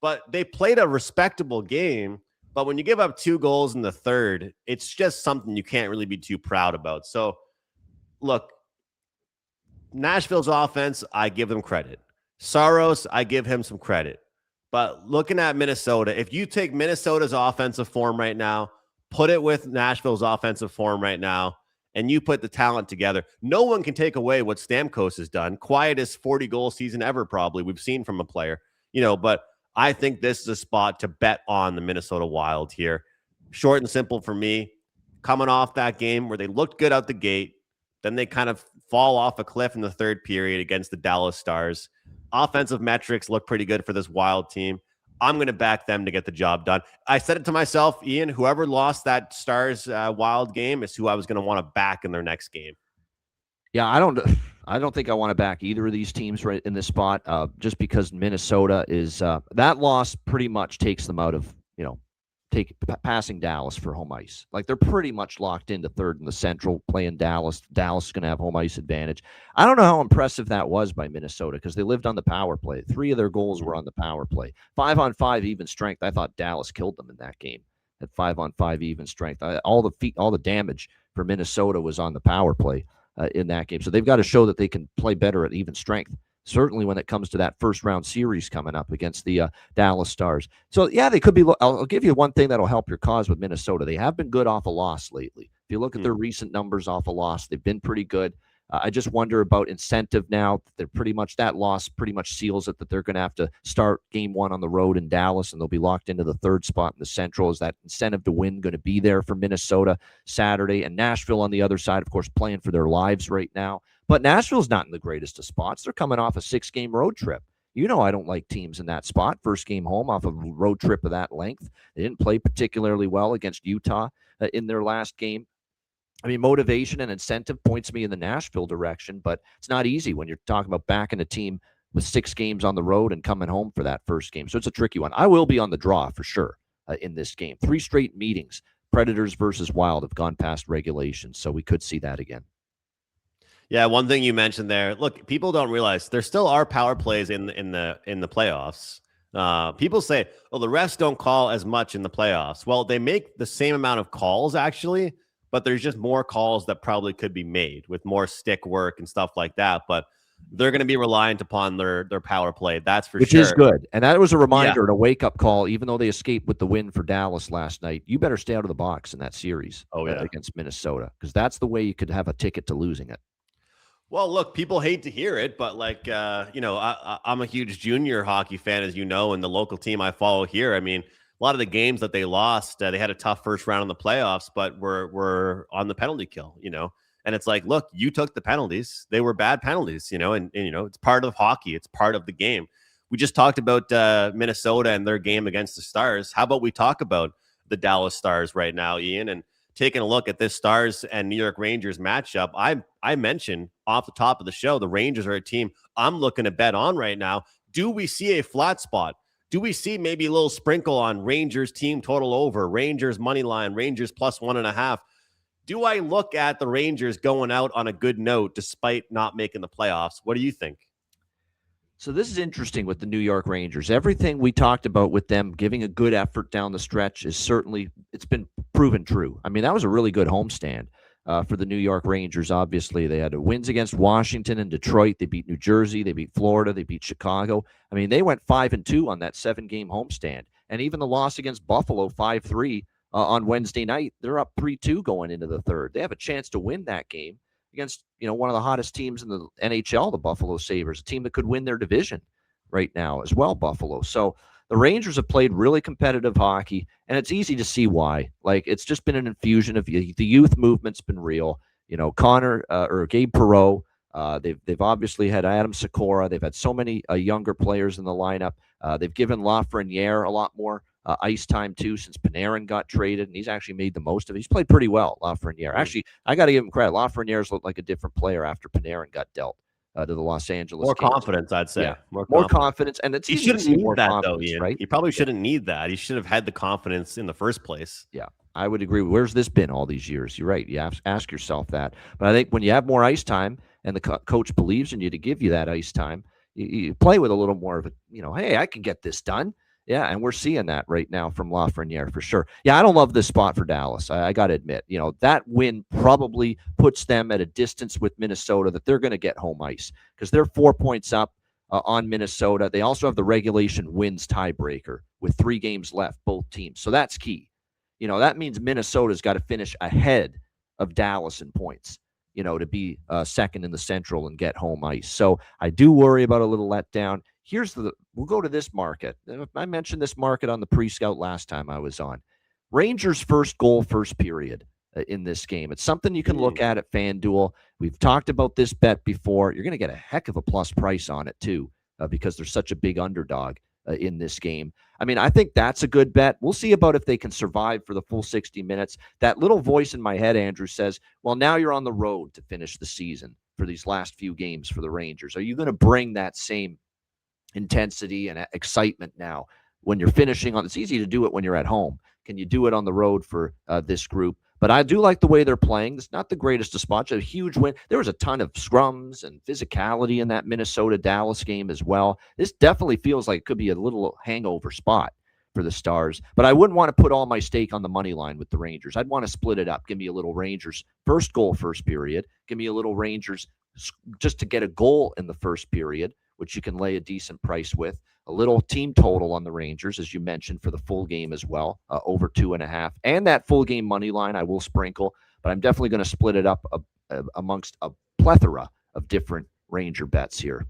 But they played a respectable game. But when you give up 2 goals in the third, it's just something you can't really be too proud about. So, look, Nashville's offense, I give them credit. Saros, I give him some credit. But looking at Minnesota, if you take Minnesota's offensive form right now, put it with Nashville's offensive form right now, and you put the talent together, no one can take away what Stamkos has done. Quietest 40-goal season ever, probably, we've seen from a player. But I think this is a spot to bet on the Minnesota Wild here. Short and simple for me. Coming off that game where they looked good out the gate, then they kind of fall off a cliff in the third period against the Dallas Stars. Offensive metrics look pretty good for this Wild team. I'm going to back them to get the job done. I said it to myself, Ian, whoever lost that Stars Wild game is who I was going to want to back in their next game.
Yeah, I don't think I want to back either of these teams right in this spot, just because Minnesota is that loss pretty much takes them out of, passing Dallas for home ice. Like they're pretty much locked into third in the Central playing Dallas. Dallas is going to have home ice advantage. I don't know how impressive that was by Minnesota because they lived on the power play. 3 of their goals were on the power play. 5-on-5 even strength. I thought Dallas killed them in that game at 5-on-5 even strength. All the damage for Minnesota was on the power play in that game. So they've got to show that they can play better at even strength. Certainly when it comes to that first-round series coming up against the Dallas Stars. So, yeah, they could be – I'll give you one thing that will help your cause with Minnesota. They have been good off a loss lately. If you look at their recent numbers off a loss, they've been pretty good. I just wonder about incentive now. They're pretty much – that loss pretty much seals it that they're going to have to start game 1 on the road in Dallas, and they'll be locked into the third spot in the Central. Is that incentive to win going to be there for Minnesota Saturday? And Nashville on the other side, of course, playing for their lives right now. But Nashville's not in the greatest of spots. They're coming off a 6-game road trip. I don't like teams in that spot. First game home off a road trip of that length. They didn't play particularly well against Utah in their last game. I mean, motivation and incentive points me in the Nashville direction, but it's not easy when you're talking about backing a team with 6 games on the road and coming home for that first game. So it's a tricky one. I will be on the draw for sure in this game. 3 straight meetings, Predators versus Wild, have gone past regulation, so we could see that again.
Yeah, one thing you mentioned there. Look, people don't realize there still are power plays in the playoffs. People say, "Oh, the refs don't call as much in the playoffs." Well, they make the same amount of calls actually, but there's just more calls that probably could be made with more stick work and stuff like that. But they're going to be reliant upon their power play. That's for sure.
Which is good. And that was a reminder and a wake-up call, even though they escaped with the win for Dallas last night. You better stay out of the box in that series against Minnesota, because that's the way you could have a ticket to losing it.
Well, look, people hate to hear it, but I'm a huge junior hockey fan, as you know, and the local team I follow here. I mean, a lot of the games that they lost, they had a tough first round in the playoffs, but were on the penalty kill, And it's like, look, you took the penalties. They were bad penalties, and it's part of hockey. It's part of the game. We just talked about Minnesota and their game against the Stars. How about we talk about the Dallas Stars right now, Ian, and taking a look at this Stars and New York Rangers matchup. I mentioned off the top of the show, the Rangers are a team I'm looking to bet on right now. Do we see a flat spot? Do we see maybe a little sprinkle on Rangers team total over, Rangers money line, Rangers plus 1.5? Do I look at the Rangers going out on a good note despite not making the playoffs? What do you think?
So this is interesting with the New York Rangers. Everything we talked about with them giving a good effort down the stretch it's been proven true. I mean, that was a really good homestand for the New York Rangers. Obviously, they had wins against Washington and Detroit. They beat New Jersey. They beat Florida. They beat Chicago. I mean, they went 5-2 on that 7-game homestand. And even the loss against Buffalo, 5-3 on Wednesday night, they're up 3-2 going into the third. They have a chance to win that game against one of the hottest teams in the NHL, the Buffalo Sabres, a team that could win their division right now as well, Buffalo. So the Rangers have played really competitive hockey, and it's easy to see why. Like, it's just been an infusion of the youth movement's been real. Connor or Gabe Perreault, they've obviously had Adam Sikora. They've had so many younger players in the lineup. They've given Lafreniere a lot more ice time too since Panarin got traded, and he's actually made the most of it. He's played pretty well, Lafreniere. Actually, I got to give him credit. Lafreniere's looked like a different player after Panarin got dealt to the Los Angeles
More
Kings.
confidence, I'd say.
Yeah, more confidence, and it's
he
easy to
shouldn't
see
need
more
that though,
confidence,
Ian.
right?
He probably shouldn't need that. He should have had the confidence in the first place.
Yeah, I would agree. Where's this been all these years? You're right. You have to ask yourself that. But I think when you have more ice time and the coach believes in you to give you that ice time, you play with a little more of a, hey, I can get this done. Yeah, and we're seeing that right now from Lafreniere for sure. Yeah, I don't love this spot for Dallas. I got to admit, that win probably puts them at a distance with Minnesota that they're going to get home ice because they're 4 points up on Minnesota. They also have the regulation wins tiebreaker with 3 games left, both teams. So that's key. That means Minnesota's got to finish ahead of Dallas in points, to be second in the Central and get home ice. So I do worry about a little letdown. We'll go to this market. I mentioned this market on the pre-scout last time I was on. Rangers first goal, first period in this game. It's something you can look at FanDuel. We've talked about this bet before. You're going to get a heck of a plus price on it too because they're such a big underdog in this game. I mean, I think that's a good bet. We'll see about if they can survive for the full 60 minutes. That little voice in my head, Andrew, says, well, now you're on the road to finish the season for these last few games for the Rangers. Are you going to bring that same intensity and excitement now when you're finishing on? It's easy to do it when you're at home. Can you do it on the road for this group? But I do like the way they're playing. It's not the greatest of spots. A huge win. There was a ton of scrums and physicality in that Minnesota-Dallas game as well. This definitely feels like it could be a little hangover spot for the Stars. But I wouldn't want to put all my stake on the money line with the Rangers. I'd want to split it up. Give me a little Rangers first goal, first period. Give me a little Rangers just to get a goal in the first period, which you can lay a decent price with. A little team total on the Rangers, as you mentioned, for the full game as well, over 2.5. And that full game money line I will sprinkle, but I'm definitely going to split it up amongst a plethora of different Ranger bets here.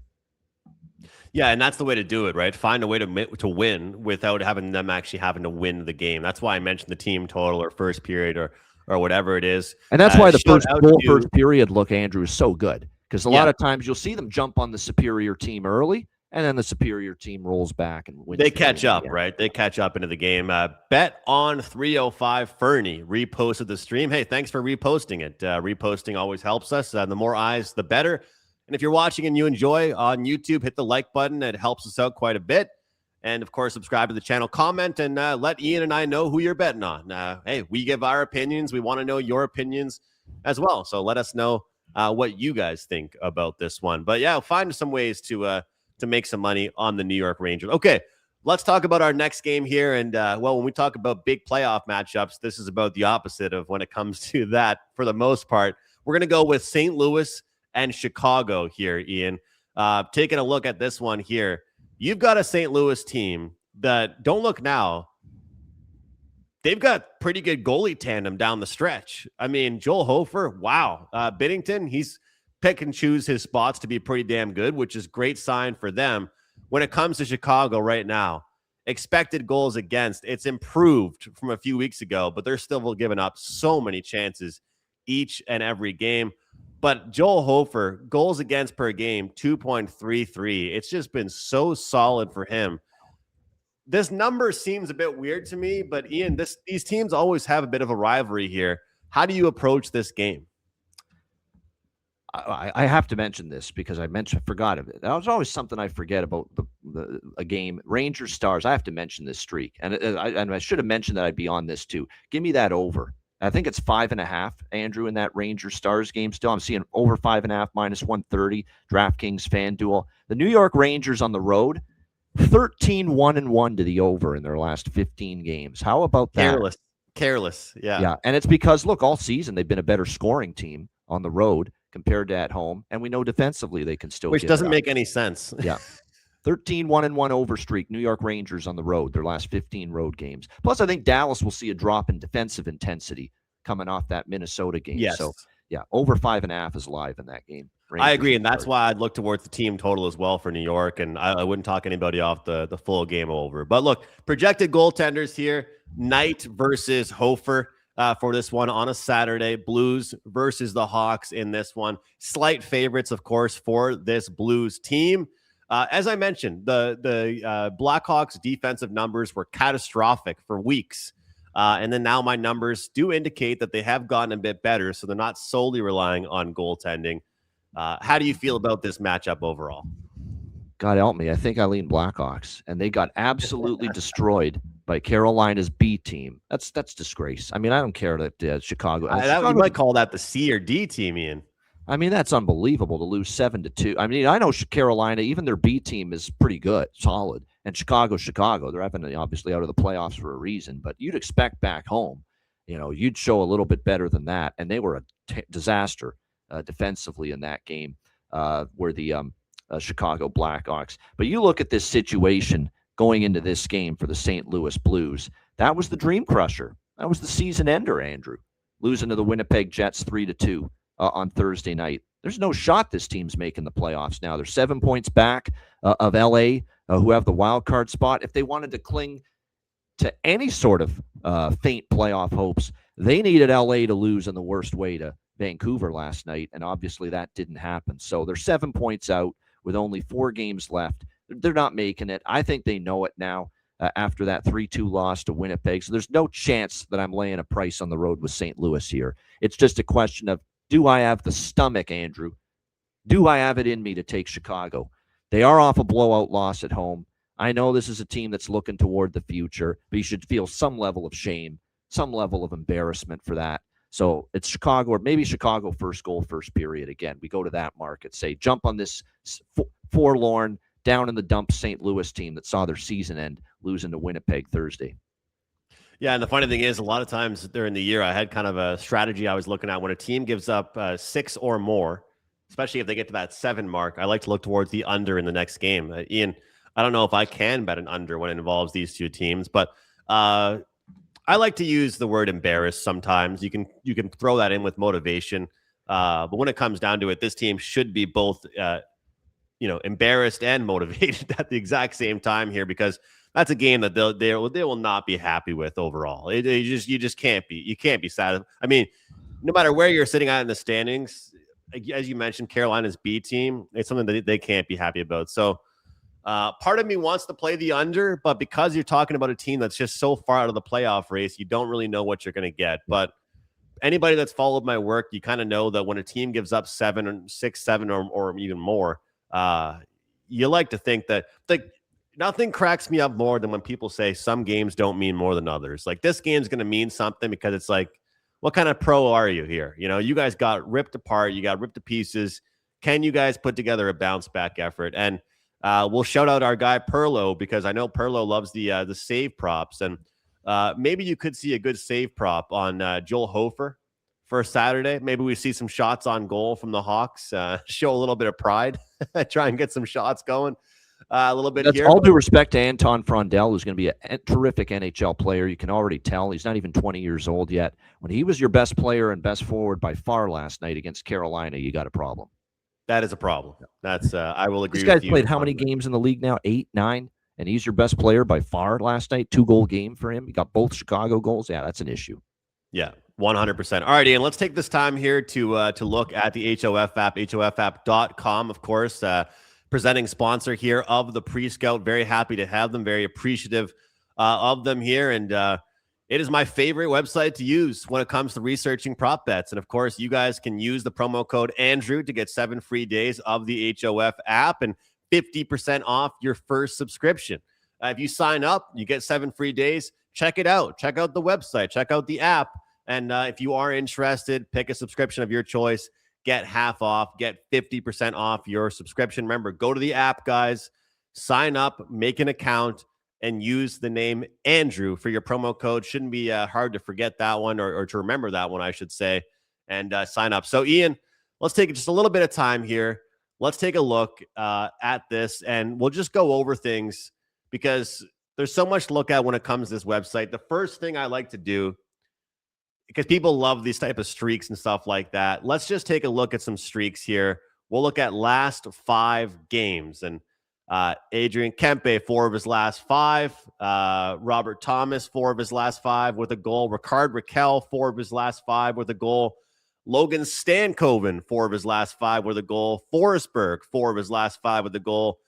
Yeah, and that's the way to do it, right? Find a way to win without having them actually having to win the game. That's why I mentioned the team total or first period or whatever it is.
And that's why the first goal, first period look, Andrew, is so good. Because a lot of times you'll see them jump on the superior team early, and then the superior team rolls back and wins.
They catch up, right? They catch up into the game. Bet on 305 Fernie reposted the stream. Hey, thanks for reposting it. Reposting always helps us. The more eyes, the better. And if you're watching and you enjoy on YouTube, hit the like button. It helps us out quite a bit. And, of course, subscribe to the channel, comment, and let Ian and I know who you're betting on. Hey, we give our opinions. We want to know your opinions as well. So let us know what you guys think about this one. But, yeah, find some ways to make some money on the New York Rangers. Okay, let's talk about our next game here. And, when we talk about big playoff matchups, this is about the opposite of when it comes to that for the most part. We're going to go with St. Louis and Chicago here, Ian. Taking a look at this one here. You've got a St. Louis team that, don't look now, they've got pretty good goalie tandem down the stretch. I mean, Joel Hofer, wow. Binnington, he's pick and choose his spots to be pretty damn good, which is great sign for them. When it comes to Chicago right now, expected goals against, it's improved from a few weeks ago, but they're still giving up so many chances each and every game. But Joel Hofer, goals against per game, 2.33. It's just been so solid for him. This number seems a bit weird to me, but Ian, these teams always have a bit of a rivalry here. How do you approach this game?
I have to mention this because I forgot of it. That was always something I forget about a game. Rangers Stars. I have to mention this streak, and I should have mentioned that I'd be on this too. Give me that over. I think it's 5.5, Andrew, in that Rangers Stars game. Still, I'm seeing over 5.5 minus 130. DraftKings, FanDuel. The New York Rangers on the road, 13-1-1 to the over in their last 15 games. How about that?
Careless. Yeah.
Yeah, and it's because look, all season they've been a better scoring team on the road compared to at home, and we know defensively they can still.
Which doesn't make any sense.
Yeah. 13-1-1 over streak, New York Rangers on the road, their last 15 road games. Plus, I think Dallas will see a drop in defensive intensity coming off that Minnesota game.
Yes.
So, yeah, over 5.5 is live in that game.
Rangers, I agree, and that's why I'd look towards the team total as well for New York, and I wouldn't talk anybody off the full game over. But look, projected goaltenders here, Knight versus Hofer for this one on a Saturday. Blues versus the Hawks in this one. Slight favorites, of course, for this Blues team. As I mentioned, the Blackhawks defensive numbers were catastrophic for weeks. And then now my numbers do indicate that they have gotten a bit better, so they're not solely relying on goaltending. How do you feel about this matchup overall?
God help me. I think I lean Blackhawks, and they got absolutely destroyed by Carolina's B team. That's disgrace. I mean, I don't care that Chicago.
You might call that the C or D team, Ian.
I mean, that's unbelievable to lose 7-2. I mean, I know Carolina, even their B team is pretty good, solid. And Chicago. They're obviously out of the playoffs for a reason, but you'd expect back home, you'd show a little bit better than that. And they were a disaster defensively in that game, where the Chicago Blackhawks. But you look at this situation going into this game for the St. Louis Blues. That was the dream crusher. That was the season ender, Andrew, losing to the Winnipeg Jets 3-2. On Thursday night. There's no shot this team's making the playoffs now. They're 7 points back of LA, who have the wild card spot. If they wanted to cling to any sort of faint playoff hopes, they needed LA to lose in the worst way to Vancouver last night, and obviously that didn't happen. So they're 7 points out with only 4 games left. They're not making it. I think they know it now after that 3-2 loss to Winnipeg. So there's no chance that I'm laying a price on the road with St. Louis here. It's just a question of, do I have the stomach, Andrew? Do I have it in me to take Chicago? They are off a blowout loss at home. I know this is a team that's looking toward the future, but you should feel some level of shame, some level of embarrassment for that. So it's Chicago, or maybe Chicago first goal, first period. Again, we go to that market, say, jump on this forlorn, down in the dumps St. Louis team that saw their season end losing to Winnipeg Thursday.
Yeah, and the funny thing is, a lot of times during the year, I had kind of a strategy I was looking at. When a team gives up 6 or more, especially if they get to that 7 mark, I like to look towards the under in the next game. Ian, I don't know if I can bet an under when it involves these two teams, but I like to use the word embarrassed sometimes. You can throw that in with motivation, but when it comes down to it, this team should be both embarrassed and motivated at the exact same time here, because that's a game that they will not be happy with overall. You just can't be. You can't be sad. I mean, no matter where you're sitting at in the standings, as you mentioned, Carolina's B team, it's something that they can't be happy about. So part of me wants to play the under, but because you're talking about a team that's just so far out of the playoff race, you don't really know what you're going to get. But anybody that's followed my work, you kind of know that when a team gives up 7 or even more, you like to think that nothing cracks me up more than when people say some games don't mean more than others. Like, this game's going to mean something, because it's like, what kind of pro are you here? You guys got ripped apart. You got ripped to pieces. Can you guys put together a bounce back effort? And we'll shout out our guy Perlo, because I know Perlo loves the save props. And maybe you could see a good save prop on Joel Hofer for Saturday. Maybe we see some shots on goal from the Hawks, show a little bit of pride, try and get some shots going. A little bit
That's
here.
All due respect to Anton Frondell, who's going to be a terrific NHL player. You can already tell he's not even 20 years old yet. When he was your best player and best forward by far last night against Carolina, you got a problem.
That is a problem. That's I will agree.
This guy's
with you
played how many games in the league now? 8, 9, and he's your best player by far last night. 2-goal game for him. He got both Chicago goals. Yeah, that's an issue.
Yeah, 100%. All right, Ian, let's take this time here to look at the HOF app, hofapp.com, of course. Presenting sponsor here of the Pre-Scout. Very happy to have them. Very appreciative of them here. And it is my favorite website to use when it comes to researching prop bets. And of course, you guys can use the promo code Andrew to get 7 free days of the HOF app and 50% off your first subscription. If you sign up, you get 7 free days. Check it out. Check out the website. Check out the app. And if you are interested, pick a subscription of your choice. Get half off, get 50% off your subscription. Remember, go to the app, guys, sign up, make an account, and use the name Andrew for your promo code. Shouldn't be hard to forget that one, or to remember that one, I should say, and sign up. So, Ian, let's take just a little bit of time here. Let's take a look at this, and we'll just go over things, because there's so much to look at when it comes to this website. The first thing I like to do, because people love these type of streaks and stuff like that, let's just take a look at some streaks here. We'll look at last 5 games. And Adrian Kempe, 4 of his last 5. Robert Thomas, 4 of his last 5 with a goal. Ricard Raquel, 4 of his last 5 with a goal. Logan Stankoven, 4 of his last 5 with a goal. Forsberg, 4 of his last 5 with a goal.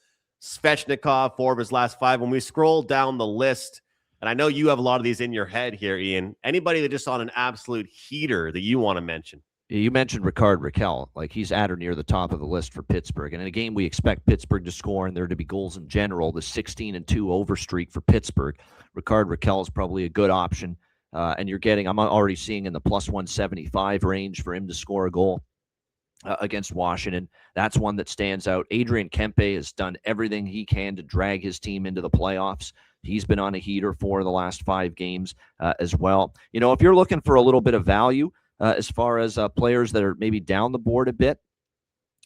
Svechnikov, 4 of his last 5. When we scroll down the list, and I know you have a lot of these in your head here, Ian, anybody that just on an absolute heater that you want to mention?
You mentioned Rickard Rakell. Like, he's at or near the top of the list for Pittsburgh. And in a game we expect Pittsburgh to score and there to be goals in general, the 16-2 over streak for Pittsburgh, Rickard Rakell is probably a good option. And you're getting, I'm already seeing in the plus 175 range for him to score a goal against Washington. That's one that stands out. Adrian Kempe has done everything he can to drag his team into the playoffs. He's been on a heater for the last 5 games as well. You know, if you're looking for a little bit of value, as far as players that are maybe down the board a bit,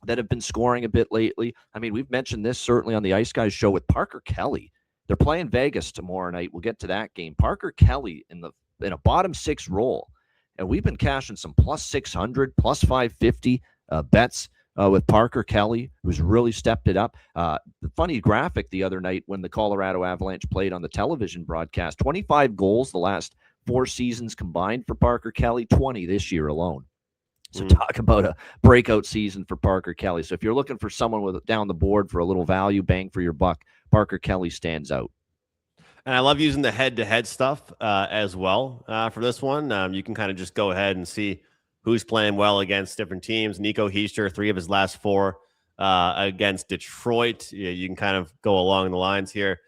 that have been scoring a bit lately. I mean, we've mentioned this certainly on the Ice Guys show with Parker Kelly. They're playing Vegas tomorrow night. We'll get to that game. Parker Kelly in a bottom 6 role, and we've been cashing some plus 600, plus 550 bets with Parker Kelly, who's really stepped it up. The funny graphic the other night when the Colorado Avalanche played on the television broadcast, 25 goals the last 4 seasons combined for Parker Kelly, 20 this year alone. So talk about a breakout season for Parker Kelly. So if you're looking for someone with down the board for a little value, bang for your buck, Parker Kelly stands out.
And I love using the head-to-head stuff as well for this one. You can kind of just go ahead and see who's playing well against different teams. Nico Hischier, 3 of his last 4 against Detroit. You can kind of go along the lines here.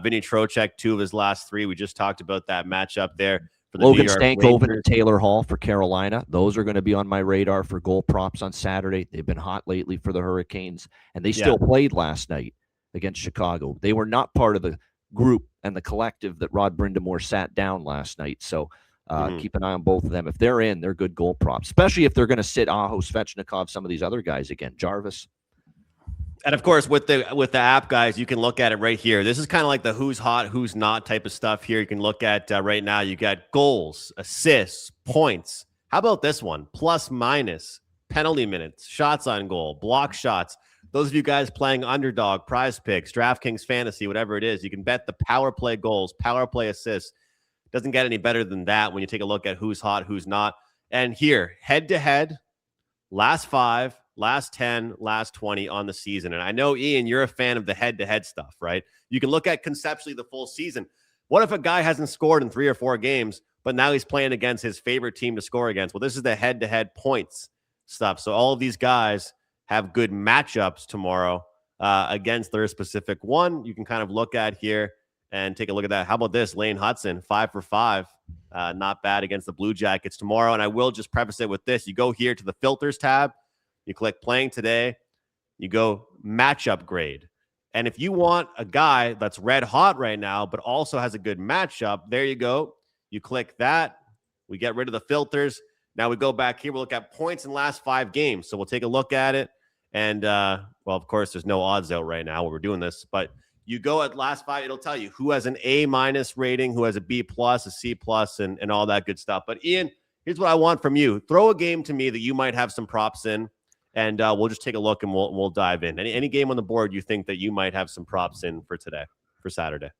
Vinny Trocheck, 2 of his last 3. We just talked about that matchup there. For the
Logan Stankoven and Taylor Hall for Carolina. Those are going to be on my radar for goal props on Saturday. They've been hot lately for the Hurricanes, and they still played last night against Chicago. They were not part of the group and the collective that Rod Brindamore sat down last night. So keep an eye on both of them. If they're in, they're good goal props, especially if they're going to sit Aho, Svechnikov, some of these other guys again, Jarvis.
And of course, with the app, guys, you can look at it right here. This is kind of like the who's hot, who's not type of stuff here. You can look at right now. You got goals, assists, points. How about this one? Plus, minus, penalty minutes, shots on goal, block shots. Those of you guys playing underdog, prize picks, DraftKings fantasy, whatever it is, you can bet the power play goals, power play assists. Doesn't get any better than that when you take a look at who's hot, who's not. And here, head-to-head, last 5, last 10, last 20 on the season. And I know, Ian, you're a fan of the head-to-head stuff, right? You can look at conceptually the full season. What if a guy hasn't scored in 3 or 4 games, but now he's playing against his favorite team to score against? Well, this is the head-to-head points stuff. So all of these guys have good matchups tomorrow against their specific one. You can kind of look at here and take a look at that. How about this? Lane Hudson, 5 for 5. Not bad against the Blue Jackets tomorrow. And I will just preface it with this. You go here to the filters tab. You click playing today. You go matchup grade. And if you want a guy that's red hot right now, but also has a good matchup, there you go. You click that. We get rid of the filters. Now we go back here. We'll look at points in the last 5 games. So we'll take a look at it. And, well, of course, there's no odds out right now while we're doing this. But you go at last 5, it'll tell you who has an A- rating, who has a B+, a C+, and all that good stuff. But, Ian, here's what I want from you. Throw a game to me that you might have some props in. And we'll just take a look and we'll dive in. Any game on the board you think that you might have some props in for today, for Saturday?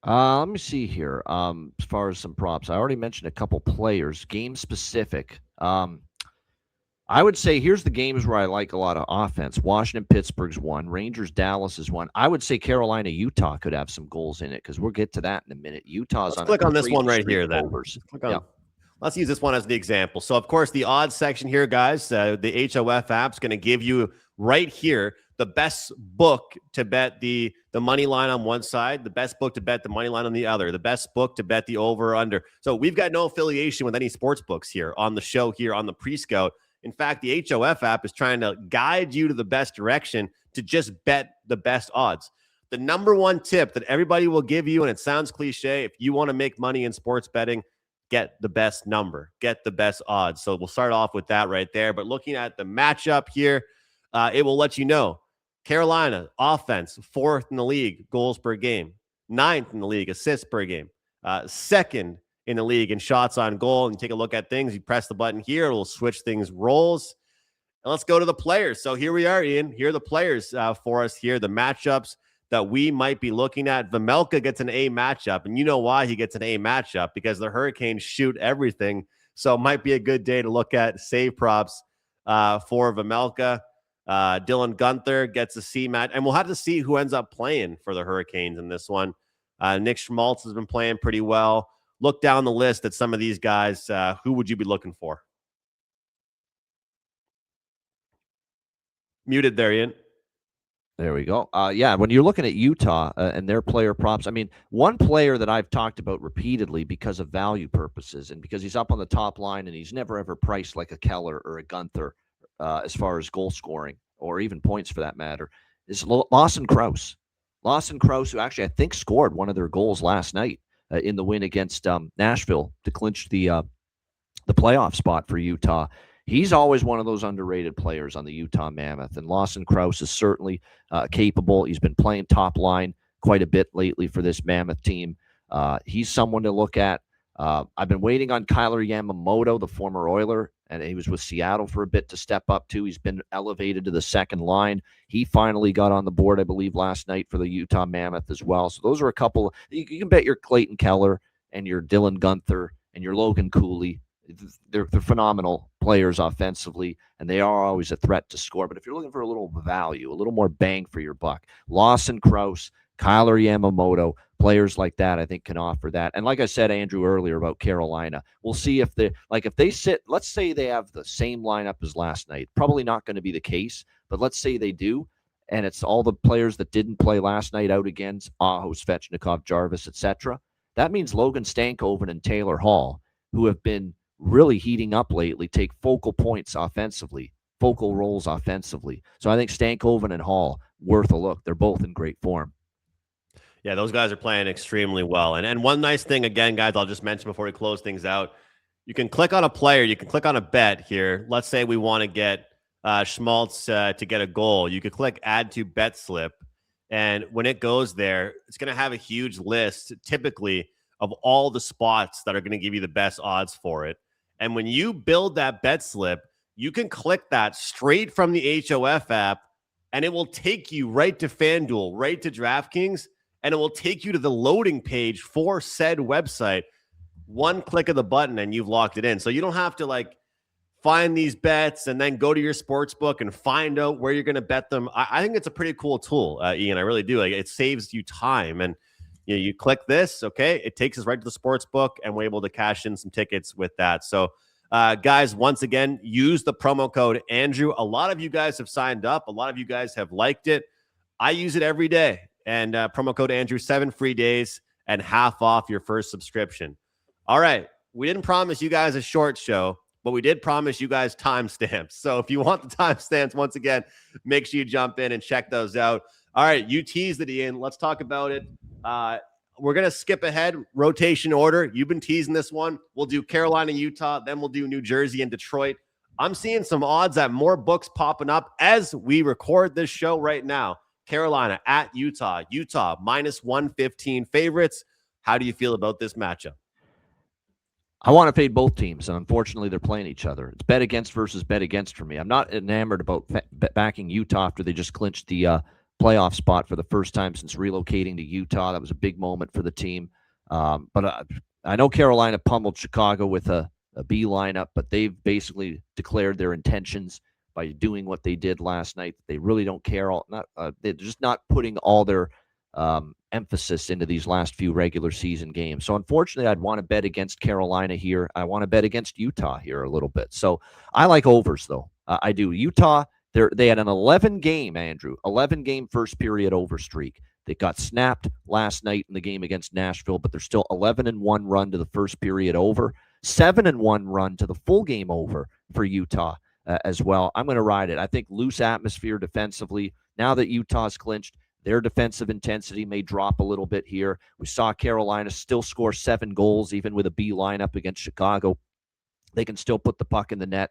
Let me see here. As far as some props, I already mentioned a couple players, game specific. I would say here's the games where I like a lot of offense. Washington, Pittsburgh's one. Rangers, Dallas is one. I would say Carolina, Utah could have some goals in it because we'll get to that in a minute. Utah's
Let's click on this one right here then. Let's use this one as the example. So, of course, the odds section here, guys, the HOF app's going to give you right here the best book to bet the money line on one side, the best book to bet the money line on the other, the best book to bet the over or under. So we've got no affiliation with any sports books here on the show here on the Pre-Scout. In fact, the HOF app is trying to guide you to the best direction to just bet the best odds. The number one tip that everybody will give you, and it sounds cliche, if you want to make money in sports betting, get the best number, get the best odds. So we'll start off with that right there. But looking at the matchup here, it will let you know. Carolina, offense, 4th in the league, goals per game. 9th in the league, assists per game. 2nd in the league in shots on goal. And take a look at things. You press the button here, it will switch things roles. And let's go to the players. So here we are, Ian. Here are the players for us here, the matchups that we might be looking at. Vejmelka gets an A matchup, and you know why he gets an A matchup, because the Hurricanes shoot everything. So it might be a good day to look at save props for Vejmelka. Dylan Guenther gets a C match, and we'll have to see who ends up playing for the Hurricanes in this one. Nick Schmaltz has been playing pretty well. Look down the list at some of these guys. Who would you be looking for? Muted there, Ian.
There we go. Yeah, when you're looking at Utah and their player props, I mean, one player that I've talked about repeatedly because of value purposes and because he's up on the top line and he's never ever priced like a Keller or a Guenther as far as goal scoring or even points for that matter, is Lawson Krause. Lawson Krause, who actually I think scored one of their goals last night in the win against Nashville to clinch the playoff spot for Utah. He's always one of those underrated players on the Utah Mammoth, and Lawson Krause is certainly capable. He's been playing top line quite a bit lately for this Mammoth team. He's someone to look at. I've been waiting on Kyler Yamamoto, the former Oiler, and he was with Seattle for a bit to step up to. He's been elevated to the second line. He finally got on the board, I believe, last night for the Utah Mammoth as well. So those are a couple. You can bet your Clayton Keller and your Dylan Guenther and your Logan Cooley. They're phenomenal players offensively, and they are always a threat to score. But if you're looking for a little value, a little more bang for your buck, Lawson Krause, Kyler Yamamoto, players like that, I think can offer that. And like I said, Andrew, earlier about Carolina, we'll see if they sit, let's say they have the same lineup as last night. Probably not going to be the case, but let's say they do, and it's all the players that didn't play last night out against Aho, Svechnikov, Jarvis, etc. That means Logan Stankoven and Taylor Hall, who have been really heating up lately, take focal points offensively, focal roles offensively. So I think Stankoven and Hall, worth a look. They're both in great form.
Yeah, those guys are playing extremely well. And one nice thing, again, guys, I'll just mention before we close things out, you can click on a player, you can click on a bet here. Let's say we want to get Schmaltz to get a goal. You could click add to bet slip. And when it goes there, it's going to have a huge list, typically, of all the spots that are going to give you the best odds for it. And when you build that bet slip, you can click that straight from the HOF app, and it will take you right to FanDuel, right to DraftKings, and it will take you to the loading page for said website. One click of the button, and you've locked it in. So you don't have to find these bets and then go to your sports book and find out where you're going to bet them. I think it's a pretty cool tool, Ian. I really do. It saves you time. And you click this, okay, it takes us right to the sports book, and we're able to cash in some tickets with that. So, guys, once again, use the promo code Andrew. A lot of you guys have signed up. A lot of you guys have liked it. I use it every day. And promo code Andrew, 7 free days and half off your first subscription. All right, we didn't promise you guys a short show, but we did promise you guys timestamps. So if you want the timestamps, once again, make sure you jump in and check those out. All right, you teased it, Ian. Let's talk about it. We're going to skip ahead, rotation order. You've been teasing this one. We'll do Carolina, Utah, then we'll do New Jersey and Detroit. I'm seeing some odds at more books popping up as we record this show right now. Carolina at Utah. Utah minus 115 favorites. How do you feel about this matchup?
I want to fade both teams, and unfortunately, they're playing each other. It's bet against versus bet against for me. I'm not enamored about backing Utah after they just clinched the playoff spot for the first time since relocating to Utah. That was a big moment for the team. But I know Carolina pummeled Chicago with a B lineup, but they've basically declared their intentions by doing what they did last night. They really don't care. They're just not putting all their emphasis into these last few regular season games. So unfortunately, I'd want to bet against Carolina here. I want to bet against Utah here a little bit. So I like overs, though. I do. Utah, they had an 11-game first period over streak. They got snapped last night in the game against Nashville, but they're still 11-1 run to the first period over, 7-1 run to the full game over for Utah as well. I'm going to ride it. I think loose atmosphere defensively. Now that Utah's clinched, their defensive intensity may drop a little bit here. We saw Carolina still score 7 goals, even with a B lineup against Chicago. They can still put the puck in the net.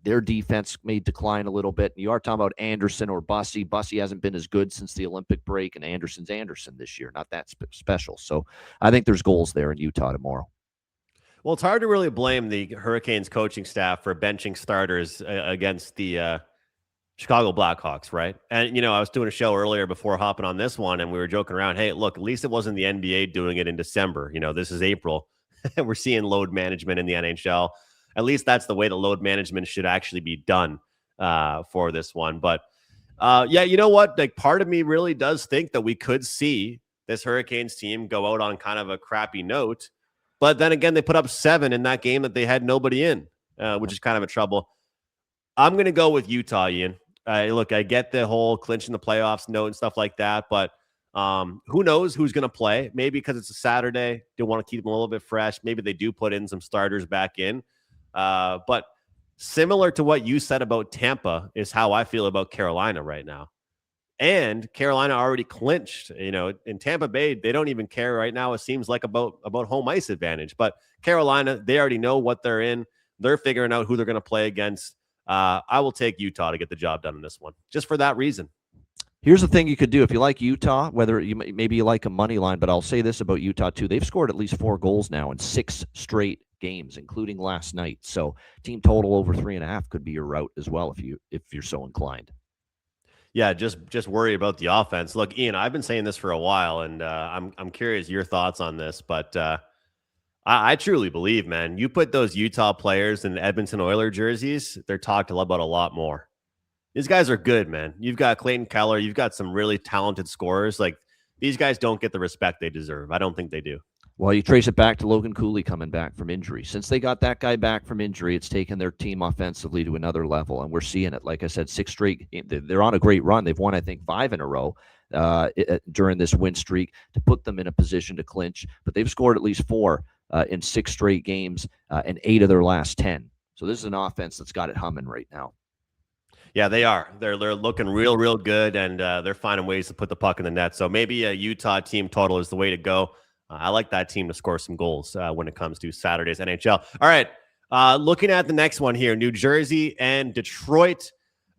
Their defense may decline a little bit. You are talking about Anderson or Bussy. Bussy hasn't been as good since the Olympic break, and Anderson's Anderson this year. Not that special. So I think there's goals there in Utah tomorrow.
Well, it's hard to really blame the Hurricanes coaching staff for benching starters against the Chicago Blackhawks, right? And, I was doing a show earlier before hopping on this one, and we were joking around, hey, look, at least it wasn't the NBA doing it in December. This is April. We're seeing load management in the NHL. At least that's the way the load management should actually be done for this one. But Yeah, you know what? Like, part of me really does think that we could see this Hurricanes team go out on kind of a crappy note. But then again, they put up 7 in that game that they had nobody in, which is kind of a trouble. I'm going to go with Utah, Ian. Look, I get the whole clinching the playoffs note and stuff like that, but who knows who's going to play? Maybe because it's a Saturday, they want to keep them a little bit fresh. Maybe they do put in some starters back in. But similar to what you said about Tampa is how I feel about Carolina right now. And Carolina already clinched, in Tampa Bay, they don't even care right now. It seems like about home ice advantage, but Carolina, they already know what they're in. They're figuring out who they're going to play against. I will take Utah to get the job done in this one, just for that reason.
Here's the thing you could do if you like Utah, whether maybe you like a money line, but I'll say this about Utah too. They've scored at least 4 goals now in 6 straight games, including last night. So team total over 3.5 could be your route as well if you're so inclined.
Yeah, just worry about the offense. Look, Ian, I've been saying this for a while, and I'm curious your thoughts on this, but I truly believe, man, you put those Utah players in Edmonton Oilers jerseys, they're talked about a lot more. These guys are good, man. You've got Clayton Keller, you've got some really talented scorers. Like, these guys don't get the respect they deserve. I don't think they do.
Well, you trace it back to Logan Cooley coming back from injury. Since they got that guy back from injury, it's taken their team offensively to another level, and we're seeing it. Like I said, 6 straight. They're on a great run. They've won, I think, 5 in a row during this win streak to put them in a position to clinch. But they've scored at least 4 in 6 straight games and 8 of their last 10. So this is an offense that's got it humming right now.
Yeah, they are. They're looking real good, and they're finding ways to put the puck in the net. So maybe a Utah team total is the way to go. I like that team to score some goals when it comes to Saturday's NHL. All right, looking at the next one here, New Jersey and Detroit.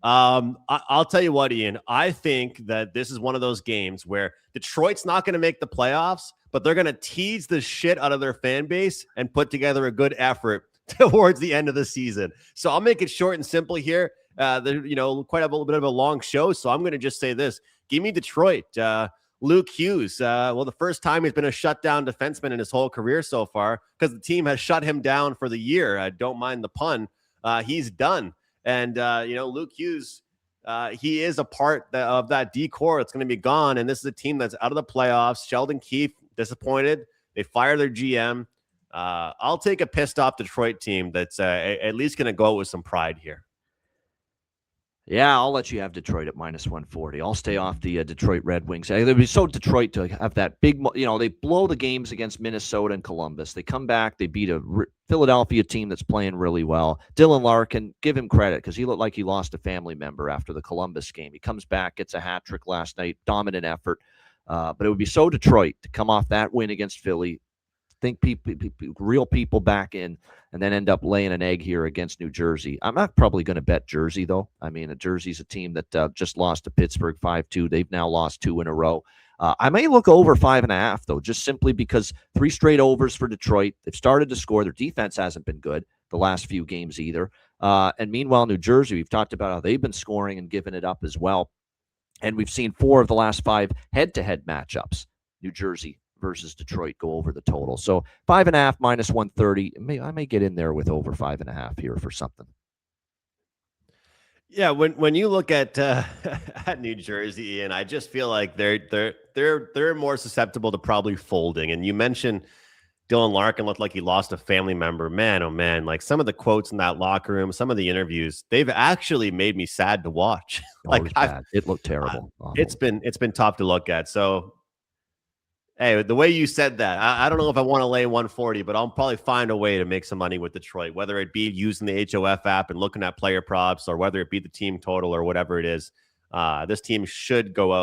I'll tell you what, Ian, I think that this is one of those games where Detroit's not going to make the playoffs, but they're going to tease the shit out of their fan base and put together a good effort towards the end of the season. So I'll make it short and simple here. Quite a little bit of a long show, so I'm going to just say this. Give me Detroit. Luke Hughes, the first time he's been a shutdown defenseman in his whole career so far because the team has shut him down for the year. I don't mind the pun. He's done. And, Luke Hughes, he is a part of that D-core. It's going to be gone, and this is a team that's out of the playoffs. Sheldon Keefe, disappointed. They fired their GM. I'll take a pissed-off Detroit team that's at least going to go with some pride here.
Yeah, I'll let you have Detroit at minus 140. I'll stay off the Detroit Red Wings. It'd be so Detroit to have that big, they blow the games against Minnesota and Columbus. They come back, they beat a Philadelphia team that's playing really well. Dylan Larkin, give him credit because he looked like he lost a family member after the Columbus game. He comes back, gets a hat trick last night, dominant effort. But it would be so Detroit to come off that win against Philly, think real people back in, and then end up laying an egg here against New Jersey. I'm not probably going to bet Jersey, though. I mean, Jersey's a team that just lost to Pittsburgh 5-2. They've now lost 2 in a row. I may look over 5.5, though, just simply because 3 straight overs for Detroit. They've started to score. Their defense hasn't been good the last few games either. And meanwhile, New Jersey, we've talked about how they've been scoring and giving it up as well. And we've seen 4 of the last 5 head-to-head matchups. New Jersey versus Detroit go over the total. So 5.5 minus 130. I may get in there with over 5.5 here for something.
Yeah, when you look at at New Jersey, and I just feel like they're more susceptible to probably folding. And you mentioned Dylan Larkin looked like he lost a family member. Man, oh man, like some of the quotes in that locker room, some of the interviews, they've actually made me sad to watch.
It looked terrible.
It's been tough to look at. So hey, the way you said that, I don't know if I want to lay 140, but I'll probably find a way to make some money with Detroit, whether it be using the HOF app and looking at player props or whether it be the team total or whatever it is. This team should go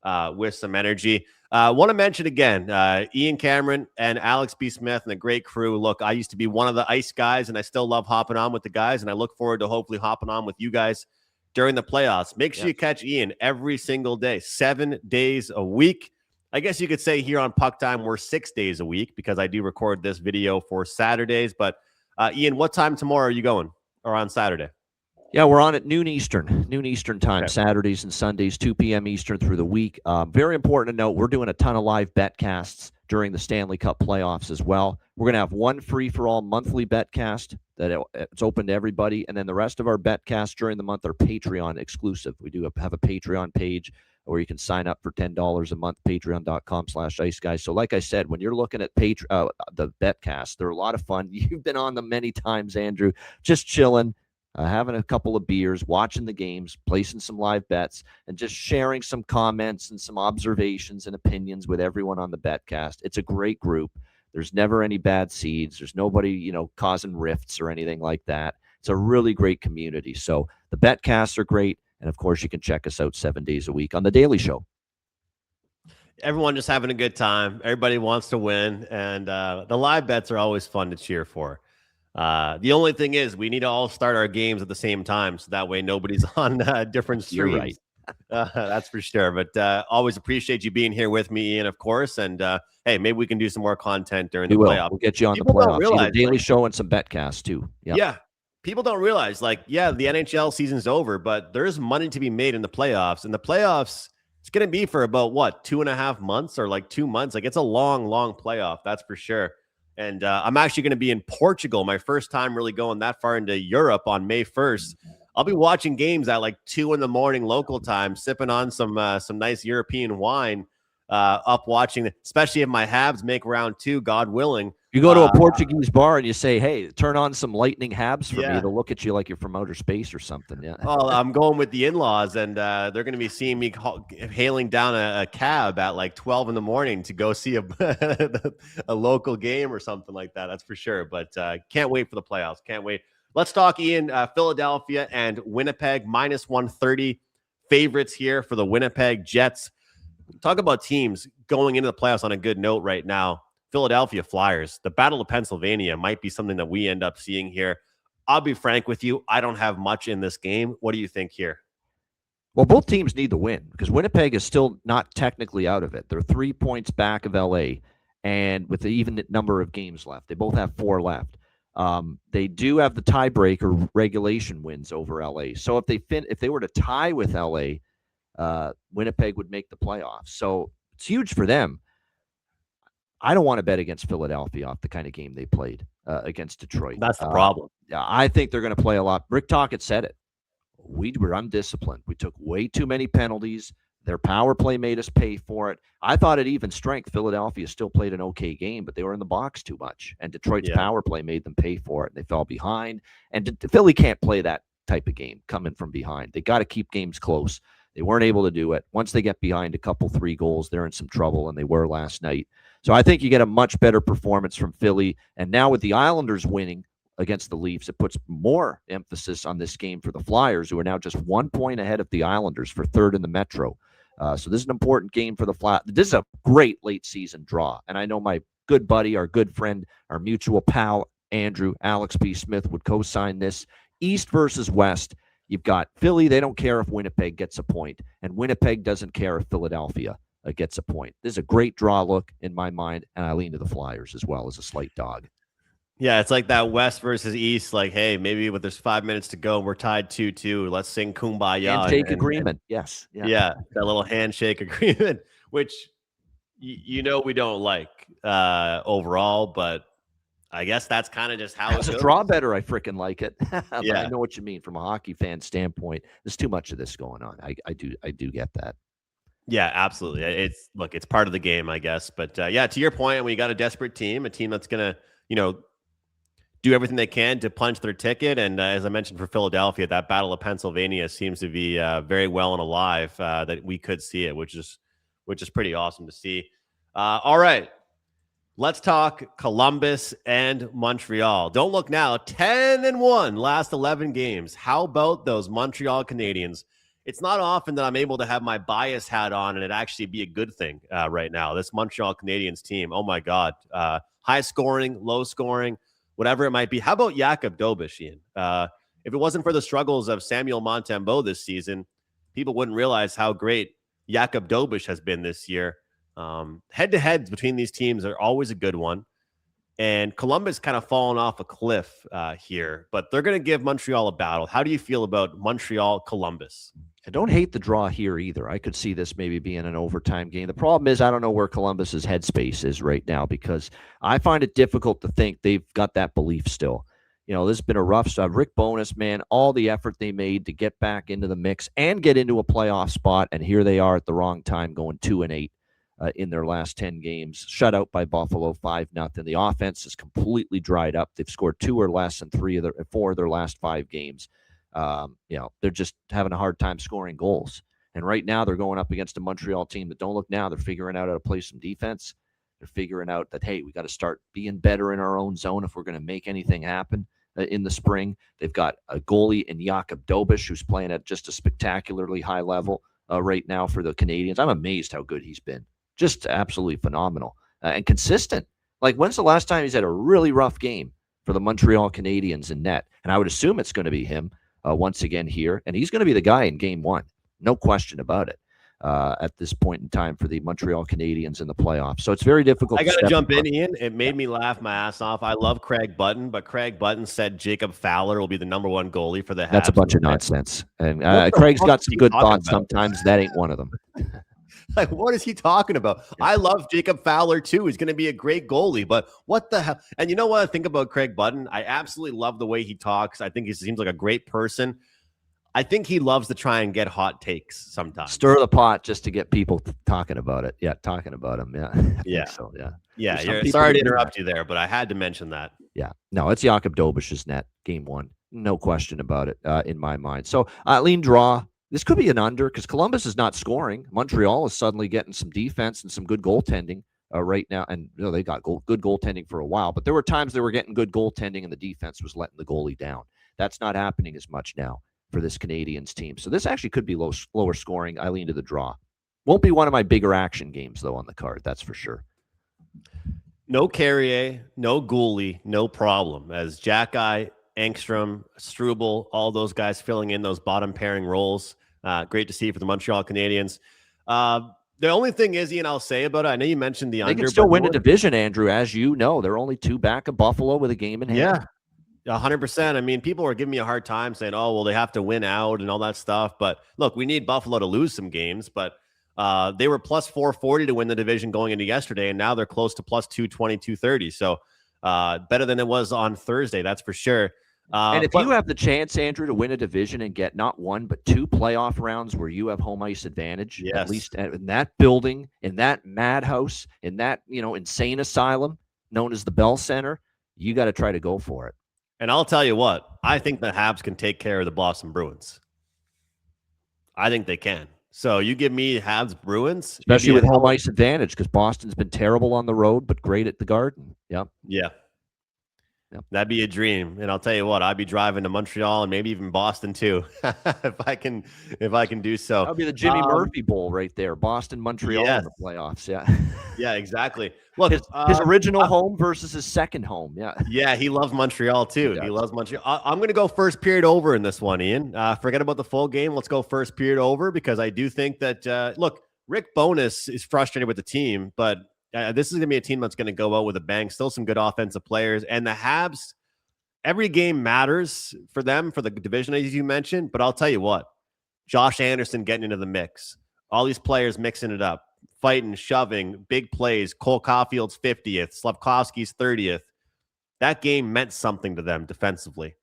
out with some energy. Want to mention again, Ian Cameron and Alex B. Smith and the great crew. Look, I used to be one of the ice guys, and I still love hopping on with the guys, and I look forward to hopefully hopping on with you guys during the playoffs. Make sure you catch Ian every single day, 7 days a week. I guess you could say here on Puck Time, we're 6 days a week because I do record this video for Saturdays. But Ian, what time tomorrow are you going, or on Saturday?
Yeah, we're on at noon Eastern time, okay. Saturdays and Sundays, 2 p.m. Eastern through the week. Very important to note, we're doing a ton of live bet casts during the Stanley Cup playoffs as well. We're going to have one free-for-all monthly betcast it's open to everybody, and then the rest of our betcasts during the month are Patreon exclusive. We do have a Patreon page where you can sign up for $10 a month, patreon.com/iceguys. So like I said, when you're looking at the betcasts, they're a lot of fun. You've been on them many times, Andrew, just chilling, having a couple of beers, watching the games, placing some live bets, and just sharing some comments and some observations and opinions with everyone on the betcast. It's a great group. There's never any bad seeds. There's nobody, causing rifts or anything like that. It's a really great community. So the betcasts are great. And, of course, you can check us out 7 days a week on The Daily Show.
Everyone just having a good time. Everybody wants to win. And the live bets are always fun to cheer for. The only thing is we need to all start our games at the same time. So that way nobody's on different streams.
You're right.
That's for sure. But always appreciate you being here with me, Ian, of course. And hey, maybe we can do some more content during the playoffs.
We'll get you on
People
the playoffs.
don't realize,
Daily Show and some betcasts too. Yep.
Yeah. People don't realize, the NHL season's over, but there's money to be made in the playoffs. And the playoffs, it's going to be for about, 2.5 months or 2 months. It's a long, long playoff. That's for sure. And I'm actually going to be in Portugal, my first time really going that far into Europe on May 1st. I'll be watching games at 2 a.m. local time, sipping on some nice European wine, up watching, especially if my Habs make round 2, God willing.
You go to a Portuguese bar and you say, hey, turn on some lightning Habs for me. They'll look at you like you're from outer space or something. Yeah.
Well, I'm going with the in-laws, and they're going to be seeing me hailing down a cab at 12 in the morning to go see a local game or something like that. That's for sure. But can't wait for the playoffs. Can't wait. Let's talk, Ian. Philadelphia and Winnipeg, -130 favorites here for the Winnipeg Jets. Talk about teams going into the playoffs on a good note right now. Philadelphia Flyers, the Battle of Pennsylvania might be something that we end up seeing here. I'll be frank with you. I don't have much in this game. What do you think here?
Well, both teams need the win because Winnipeg is still not technically out of it. They're 3 points back of LA, and with the even number of games left. They both have 4 left. They do have the tiebreaker regulation wins over LA. So if they were to tie with LA, Winnipeg would make the playoffs. So it's huge for them. I don't want to bet against Philadelphia off the kind of game they played against Detroit.
That's the problem.
I think they're going to play a lot. Rick Tocchet said it. We were undisciplined. We took way too many penalties. Their power play made us pay for it. I thought at even strength, Philadelphia still played an okay game, but they were in the box too much. And Detroit's power play made them pay for it. And they fell behind. And Philly can't play that type of game coming from behind. They got to keep games close. They weren't able to do it. Once they get behind a couple, 3 goals, they're in some trouble, and they were last night. So I think you get a much better performance from Philly. And now with the Islanders winning against the Leafs, it puts more emphasis on this game for the Flyers, who are now just 1 point ahead of the Islanders for 3rd in the Metro. So this is an important game for the Flyers. This is a great late season draw. And I know my good buddy, our good friend, our mutual pal, Andrew, Alex B. Smith, would co-sign this. East versus West. You've got Philly. They don't care if Winnipeg gets a point. And Winnipeg doesn't care if Philadelphia gets a point. This is a great draw look in my mind, and I lean to the Flyers as well as a slight dog.
Yeah, it's like that West versus East. Hey, maybe there's 5 minutes to go, we're tied 2-2. Let's sing Kumbaya.
Handshake agreement. Yes.
Yeah, that little handshake agreement, which we don't like overall, but I guess that's kind of just how
it's a draw better. I freaking like it.
Yeah,
I know what you mean from a hockey fan standpoint. There's too much of this going on. I do get that.
Yeah, absolutely. It's part of the game, I guess. But yeah, to your point, when you got a desperate team, a team that's gonna, do everything they can to punch their ticket. And as I mentioned for Philadelphia, that Battle of Pennsylvania seems to be very well and alive. That we could see it, which is pretty awesome to see. All right. Let's talk Columbus and Montreal. Don't look now. 10-1 last 11 games. How about those Montreal Canadiens? It's not often that I'm able to have my bias hat on and it actually be a good thing right now. This Montreal Canadiens team, oh my God. High scoring, low scoring, whatever it might be. How about Jakub Dobeš, Ian? If it wasn't for the struggles of Samuel Montembeault this season, people wouldn't realize how great Jakub Dobeš has been this year. Head-to-heads between these teams are always a good one. And Columbus kind of fallen off a cliff here, but they're going to give Montreal a battle. How do you feel about Montreal-Columbus?
I don't hate the draw here either. I could see this maybe being an overtime game. The problem is I don't know where Columbus's headspace is right now because I find it difficult to think they've got that belief still. This has been a rough stuff. Rick Bowness, man, all the effort they made to get back into the mix and get into a playoff spot, and here they are at the wrong time going 2-8 in their last 10 games. Shut out by Buffalo 5-0. The offense is completely dried up. They've scored 2 or less in 4 of their last 5 games. They're just having a hard time scoring goals. And right now they're going up against a Montreal team that don't look now. They're figuring out how to play some defense. They're figuring out that, hey, we got to start being better in our own zone if we're going to make anything happen in the spring. They've got a goalie in Jakub Dobiš who's playing at just a spectacularly high level right now for the Canadians. I'm amazed how good he's been. Just absolutely phenomenal and consistent. Like, when's the last time he's had a really rough game for the Montreal Canadiens in net? And I would assume it's going to be him once again here. And he's going to be the guy in game 1. No question about it at this point in time for the Montreal Canadiens in the playoffs. So it's very difficult.
I got to jump in, Ian. It made me laugh my ass off. I love Craig Button, but Craig Button said Jacob Fowler will be the number 1 goalie for the Habs.
That's a bunch of nonsense. And Craig's got some good thoughts sometimes. That ain't one of them.
Like, what is he talking about? I love Jacob Fowler, too. He's going to be a great goalie, but what the hell? And you know what I think about Craig Button? I absolutely love the way he talks. I think he seems like a great person. I think he loves to try and get hot takes sometimes.
Stir the pot just to get people talking about it. Yeah, talking about him. Yeah.
Yeah.
So, yeah.
Yeah. Sorry to interrupt you there, but I had to mention that.
Yeah. No, it's Jakub Dobiš's net, game 1. No question about it in my mind. So, lean draw. This could be an under because Columbus is not scoring. Montreal is suddenly getting some defense and some good goaltending right now. And they got good goaltending for a while, but there were times they were getting good goaltending and the defense was letting the goalie down. That's not happening as much now for this Canadiens team. So this actually could be lower scoring. I lean to the draw. Won't be one of my bigger action games, though, on the card. That's for sure.
No Carrier, no goalie, no problem. As Jack-Eye, Engstrom, Struble, all those guys filling in those bottom pairing roles. Great to see for the Montreal Canadiens. The only thing is, Ian, I'll say about it, I know you mentioned the under.
They can still win a division, Andrew, as you know. They're only 2 back of Buffalo with a game in hand.
Yeah, 100%. I mean, people are giving me a hard time saying, oh, well, they have to win out and all that stuff. But look, we need Buffalo to lose some games. But they were plus 440 to win the division going into yesterday, and now they're close to plus 220, 230. So better than it was on Thursday, that's for sure.
And if you have the chance, Andrew, to win a division and get not 1 but 2 playoff rounds where you have home ice advantage, at least in that building, in that madhouse, in that insane asylum known as the Bell Center, you got to try to go for it.
And I'll tell you what, I think the Habs can take care of the Boston Bruins. I think they can. So you give me Habs Bruins,
especially with home ice advantage, because Boston's been terrible on the road but great at the Garden. Yep. That'd be a dream. And I'll tell you what, I'd be driving to Montreal and maybe even Boston too, if I can do so. That'll be the Jimmy Murphy Bowl right there. Boston, Montreal in the playoffs. Yeah.
Yeah, exactly. Look,
his original home versus his second home. Yeah. Yeah.
He loves Montreal too. He loves Montreal. I'm going to go first period over in this one, Ian. Forget about the full game. Let's go first period over because I do think that, look, Rick Bowness is frustrated with the team, but this is going to be a team that's going to go out with a bang. Still some good offensive players. And the Habs, every game matters for them, for the division, as you mentioned. But I'll tell you what, Josh Anderson getting into the mix. All these players mixing it up, fighting, shoving, big plays. Cole Caulfield's 50th, Slavkovsky's 30th. That game meant something to them defensively.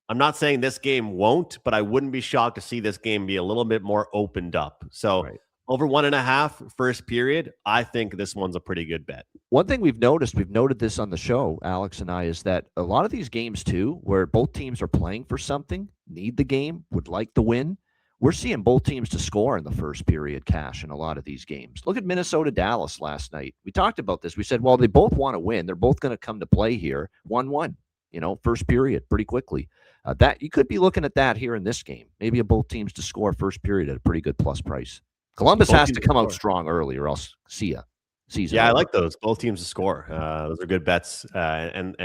I'm not saying this game won't, but I wouldn't be shocked to see this game be a little bit more opened up. So over 1.5 first period, I think this one's a pretty good bet.
One thing we've noted this on the show, Alex and I, is that a lot of these games too, where both teams are playing for something, need the game, would like the win, we're seeing both teams to score in the first period cash in a lot of these games. Look at Minnesota-Dallas last night. We talked about this. We said, well, they both want to win. They're both going to come to play here. 1-1, first period pretty quickly. That you could be looking at that here in this game. Maybe both teams to score first period at a pretty good plus price. Columbus has to come out strong early or else see ya. Season.
Yeah, I like those. Both teams to score. Those are good bets. And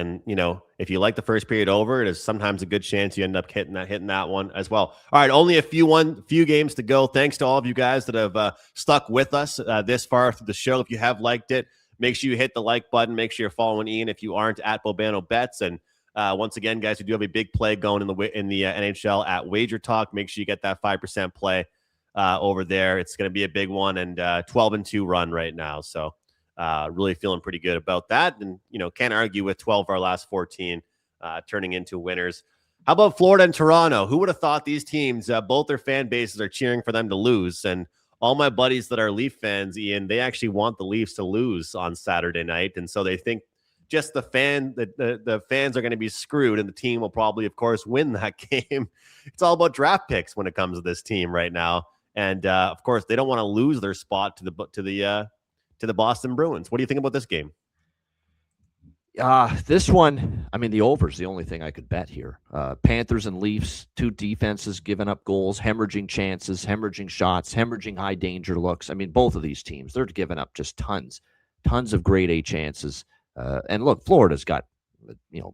if you like the first period over, it is sometimes a good chance you end up hitting that one as well. All right, only a few games to go. Thanks to all of you guys that have stuck with us this far through the show. If you have liked it, make sure you hit the like button. Make sure you're following Ian if you aren't at Bobano Bets. And Once again, guys, we do have a big play going in the NHL at Wager Talk. Make sure you get that 5% play over there. It's going to be a big one, and 12-2 run right now. So really feeling pretty good about that. And, can't argue with 12 of our last 14 turning into winners. How about Florida and Toronto? Who would have thought these teams, both their fan bases are cheering for them to lose? And all my buddies that are Leaf fans, Ian, they actually want the Leafs to lose on Saturday night. And so they think just the fans are going to be screwed, and the team will probably, of course, win that game. It's all about draft picks when it comes to this team right now. And of course, they don't want to lose their spot to the Boston Bruins. What do you think about this game?
This one, I mean, the over's the only thing I could bet here. Panthers and Leafs, two defenses giving up goals, hemorrhaging chances, hemorrhaging shots, hemorrhaging high danger looks. I mean, both of these teams, they're giving up just tons of grade A chances. And look, Florida's got,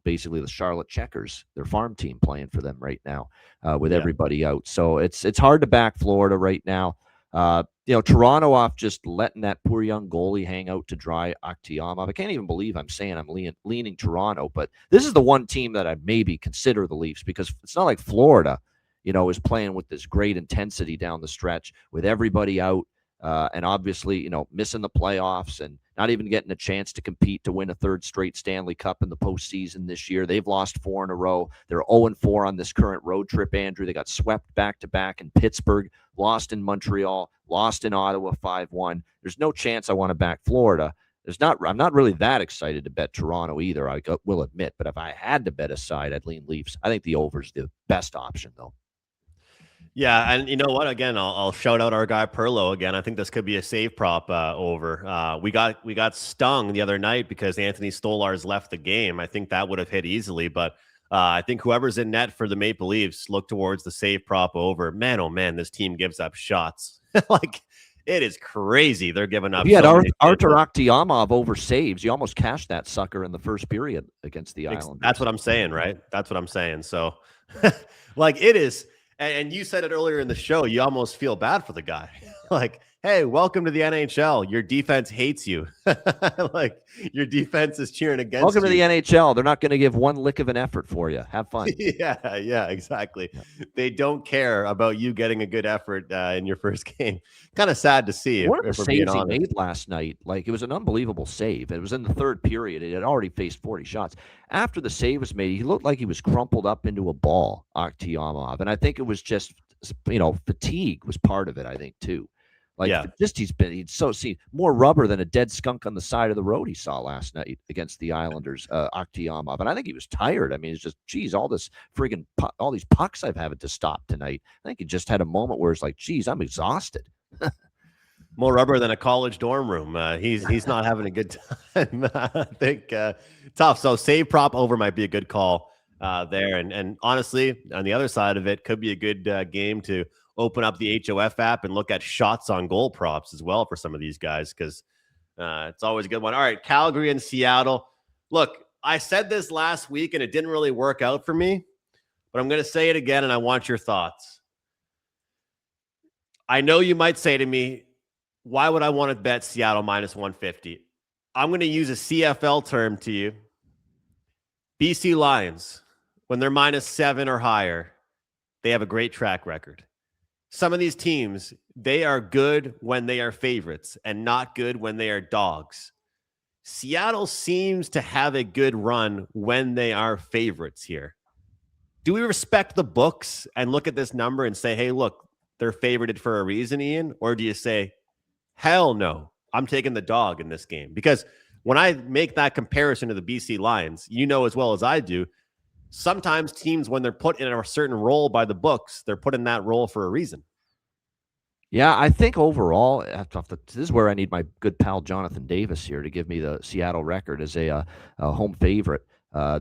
basically the Charlotte Checkers, their farm team playing for them right now with everybody out. So it's hard to back Florida right now. Toronto off just letting that poor young goalie hang out to dry, Akhtiamov. I can't even believe I'm saying I'm leaning Toronto, but this is the one team that I maybe consider the Leafs, because it's not like Florida, is playing with this great intensity down the stretch with everybody out. And obviously, missing the playoffs and not even getting a chance to compete to win a third straight Stanley Cup in the postseason this year. They've lost 4 in a row. They're 0-4 on this current road trip, Andrew. They got swept back-to-back in Pittsburgh, lost in Montreal, lost in Ottawa 5-1. There's no chance I want to back Florida. I'm not really that excited to bet Toronto either, I will admit. But if I had to bet a side, I'd lean Leafs. I think the over's the best option, though.
Yeah, and you know what? Again, I'll shout out our guy Perlo again. I think this could be a save prop over. We got stung the other night because Anthony Stolarz left the game. I think that would have hit easily, but I think whoever's in net for the Maple Leafs look towards the save prop over. Man, oh man, this team gives up shots. Like, it is crazy. They're giving up.
He had Artur Akhtiamov over saves. You almost cashed that sucker in the first period against the Islanders.
That's what I'm saying, right? That's what I'm saying. So, like, it is. And you said it earlier in the show, you almost feel bad for the guy. Like, hey, welcome to the NHL. Your defense hates you. Like, your defense is cheering against you.
Welcome to the NHL. They're not going to give one lick of an effort for you. Have fun.
Yeah, exactly. Yeah. They don't care about you getting a good effort in your first game. Kind of sad to see.
One of the saves he made last night, like, it was an unbelievable save. It was in the third period. He had already faced 40 shots. After the save was made, he looked like he was crumpled up into a ball, Akhtiamov. And I think it was just, fatigue was part of it, I think, too. Like, he'd seen more rubber than a dead skunk on the side of the road he saw last night against the Islanders, Akhtiamov. And I think he was tired. I mean, it's just, geez, all these pucks I've had to stop tonight. I think he just had a moment where it's like, geez, I'm exhausted.
More rubber than a college dorm room. He's not having a good time. I think tough. So save prop over might be a good call there. And honestly, on the other side of it, could be a good game to open up the HOF app and look at shots on goal props as well for some of these guys, because it's always a good one. All right, Calgary and Seattle. Look, I said this last week and it didn't really work out for me, but I'm going to say it again and I want your thoughts. I know you might say to me, why would I want to bet Seattle minus 150? I'm going to use a CFL term to you. BC Lions, when they're minus 7 or higher, they have a great track record. Some of these teams, they are good when they are favorites and not good when they are dogs. Seattle seems to have a good run when they are favorites here. Do we respect the books and look at this number and say, hey, look, they're favorited for a reason, Ian? Or do you say, hell no, I'm taking the dog in this game? Because when I make that comparison to the BC Lions, you know as well as I do, sometimes teams, when they're put in a certain role by the books, they're put in that role for a reason.
Yeah, I think overall, this is where I need my good pal Jonathan Davis here to give me the Seattle record as a home favorite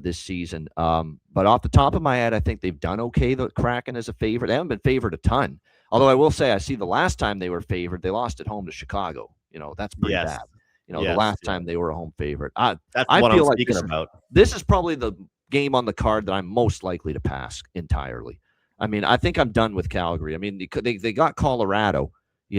this season. But off the top of my head, I think they've done okay. The Kraken as a favorite. They haven't been favored a ton. Although I will say, I see the last time they were favored, they lost at home to Chicago. That's pretty bad. The last time they were a home favorite.
That's what I'm speaking about.
This is probably the game on the card that I'm most likely to pass entirely. I mean, I think I'm done with Calgary. I mean, they got Colorado,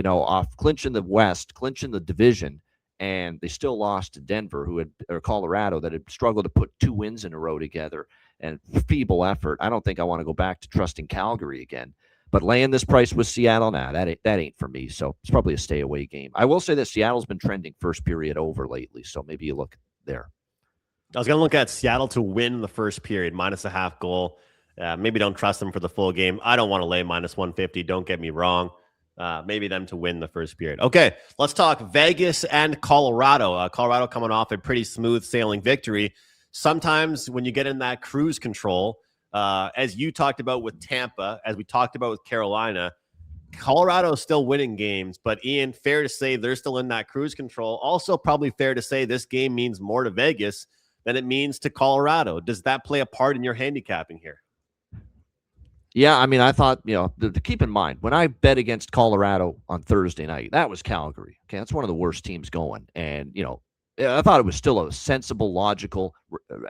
off clinching the West, clinching the division, and they still lost to Denver, or Colorado, that had struggled to put 2 wins in a row together. and feeble effort. I don't think I want to go back to trusting Calgary again. But laying this price with Seattle, that ain't for me. So it's probably a stay away game. I will say that Seattle's been trending first period over lately, so maybe you look there.
I was going to look at Seattle to win the first period, -0.5 goal. Maybe don't trust them for the full game. I don't want to lay -150. Don't get me wrong. Maybe them to win the first period. Okay, let's talk Vegas and Colorado. Colorado coming off a pretty smooth sailing victory. Sometimes when you get in that cruise control, as you talked about with Tampa, as we talked about with Carolina, Colorado is still winning games. But Ian, fair to say they're still in that cruise control. Also probably fair to say this game means more to Vegas than it means to Colorado. Does that play a part in your handicapping here?
Yeah, I mean, I thought, to keep in mind, when I bet against Colorado on Thursday night, that was Calgary. Okay, that's one of the worst teams going. And, I thought it was still a sensible, logical,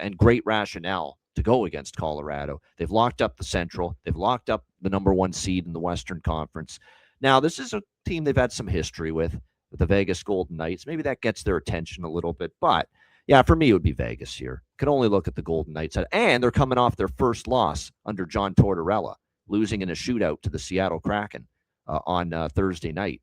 and great rationale to go against Colorado. They've locked up the Central. They've locked up the number 1 seed in the Western Conference. Now, this is a team they've had some history with the Vegas Golden Knights. Maybe that gets their attention a little bit. But, yeah, for me, it would be Vegas here. Can only look at the Golden Knights. And they're coming off their first loss under John Tortorella, losing in a shootout to the Seattle Kraken on Thursday night,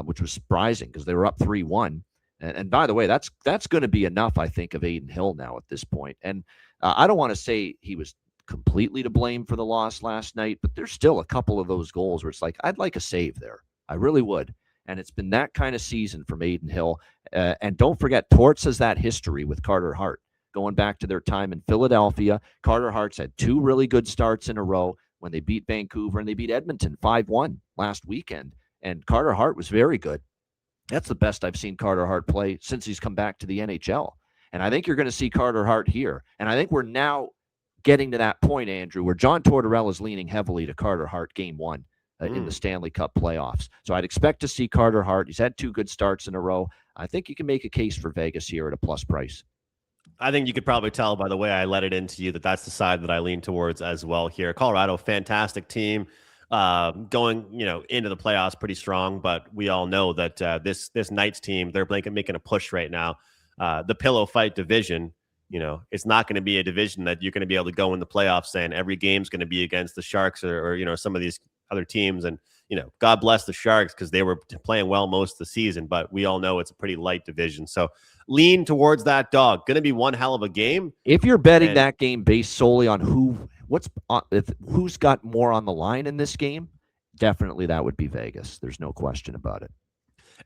which was surprising because they were up 3-1. And by the way, that's going to be enough, I think, of Adin Hill now at this point. And I don't want to say he was completely to blame for the loss last night, but there's still a couple of those goals where it's like, I'd like a save there. I really would. And it's been that kind of season from Adin Hill. And don't forget, Torts has that history with Carter Hart. Going back to their time in Philadelphia, Carter Hart's had 2 really good starts in a row when they beat Vancouver and they beat Edmonton 5-1 last weekend. And Carter Hart was very good. That's the best I've seen Carter Hart play since he's come back to the NHL. And I think you're going to see Carter Hart here. And I think we're now getting to that point, Andrew, where John Tortorella is leaning heavily to Carter Hart game 1 in the Stanley Cup playoffs. So I'd expect to see Carter Hart. He's had 2 good starts in a row. I think you can make a case for Vegas here at a plus price.
I think you could probably tell by the way I let it into you that that's the side that I lean towards as well here. Colorado, fantastic team, going into the playoffs pretty strong, but we all know that this Knights team, they're making a push right now. The pillow fight division, it's not going to be a division that you're going to be able to go in the playoffs saying every game's going to be against the Sharks or some of these other teams. And God bless the Sharks because they were playing well most of the season, but we all know it's a pretty light division. So lean towards that dog. Going to be one hell of a game.
If you're betting that game based solely on who's got more on the line in this game, definitely that would be Vegas. There's no question about it.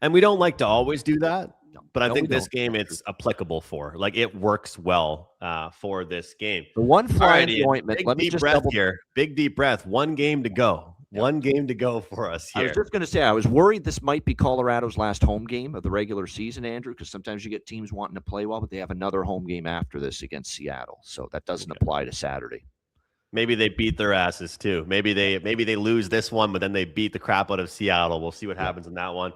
And we don't like to always do that, but I think this game it's applicable for. Like it works well for this game.
The one fly in the ointment.
Let me just breath here. Big deep breath. One game to go. One game to go for us here.
I was just going to say, I was worried this might be Colorado's last home game of the regular season, Andrew, because sometimes you get teams wanting to play well, but they have another home game after this against Seattle. So that doesn't apply to Saturday.
Maybe they beat their asses too. Maybe they lose this one, but then they beat the crap out of Seattle. We'll see what happens in that one.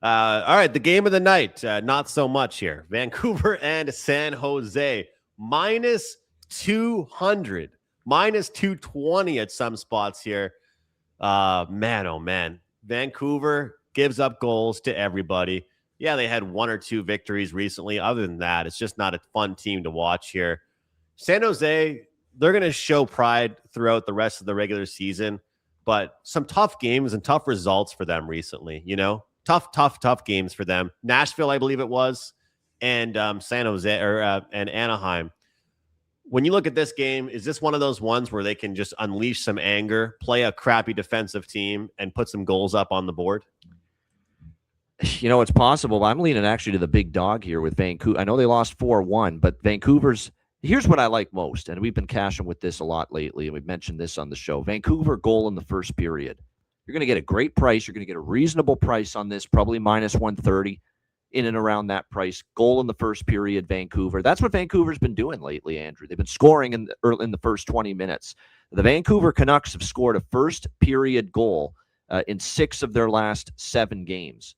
All right, the game of the night, not so much here. Vancouver and San Jose, -200, -220 at some spots here. Man, oh man. Vancouver gives up goals to everybody. Yeah, they had 1 or 2 victories recently. Other than that, it's just not a fun team to watch here. San Jose, they're going to show pride throughout the rest of the regular season, but some tough games and tough results for them recently, tough games for them. Nashville, I believe it was, and San Jose and Anaheim. When you look at this game, is this one of those ones where they can just unleash some anger, play a crappy defensive team, and put some goals up on the board?
It's possible. I'm leaning actually to the big dog here with Vancouver. I know they lost 4-1, but Vancouver's – here's what I like most, and we've been cashing with this a lot lately, and we've mentioned this on the show. Vancouver goal in the first period. You're going to get a great price. You're going to get a reasonable price on this, probably -130. In and around that price. Goal in the first period, Vancouver. That's what Vancouver's been doing lately, Andrew. They've been scoring in the first 20 minutes. The Vancouver Canucks have scored a first period goal in 6 of their last 7 games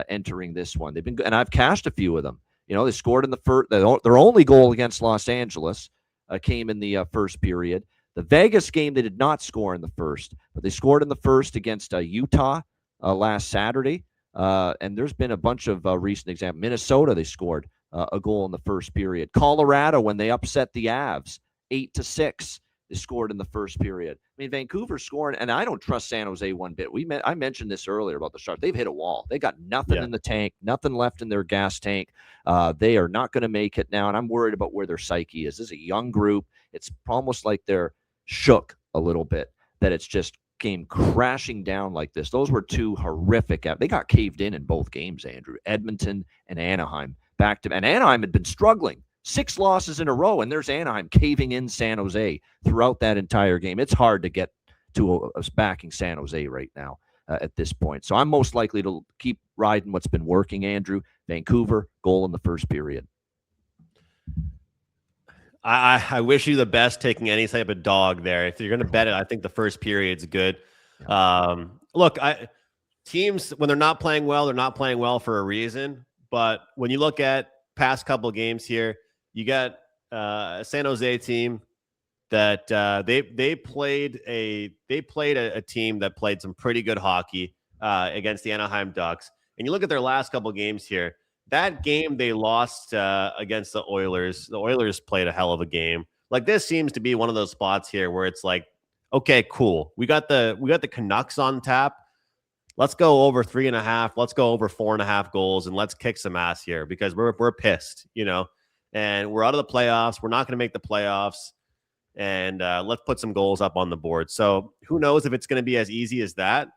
entering this one. They've been, and I've cashed a few of them. They scored in the first. Their only goal against Los Angeles came in the first period. The Vegas game, they did not score in the first, but they scored in the first against Utah last Saturday. And there's been a bunch of recent examples. Minnesota, they scored a goal in the first period. Colorado, when they upset the Avs 8-6. They scored in the first period. I mean, Vancouver scoring, and I don't trust San Jose one bit. I mentioned this earlier about the Sharks. They've hit a wall. They got nothing in the tank, nothing left in their gas tank. They are not going to make it now, and I'm worried about where their psyche is. This is a young group. It's almost like they're shook a little bit, that it's just came crashing down like this. Those were two horrific. They got caved in both games, Andrew. Edmonton and Anaheim and Anaheim had been struggling. 6 losses in a row, and there's Anaheim caving in San Jose throughout that entire game. It's hard to get to us backing San Jose right now at this point. So I'm most likely to keep riding what's been working, Andrew. Vancouver, goal in the first period.
I wish you the best taking any type of dog there. If you're going to bet it, I think the first period's good. Look, teams, when they're not playing well, they're not playing well for a reason. But when you look at past couple of games here, you got a San Jose team that they played a team that played some pretty good hockey against the Anaheim Ducks. And you look at their last couple of games here. That game they lost against the Oilers. The Oilers played a hell of a game. Like, this seems to be one of those spots here where it's like, okay, cool. We got the Canucks on tap. Let's go over 3.5. Let's go over 4.5 goals, and let's kick some ass here because we're pissed, and we're out of the playoffs. We're not going to make the playoffs, and let's put some goals up on the board. So who knows if it's going to be as easy as that?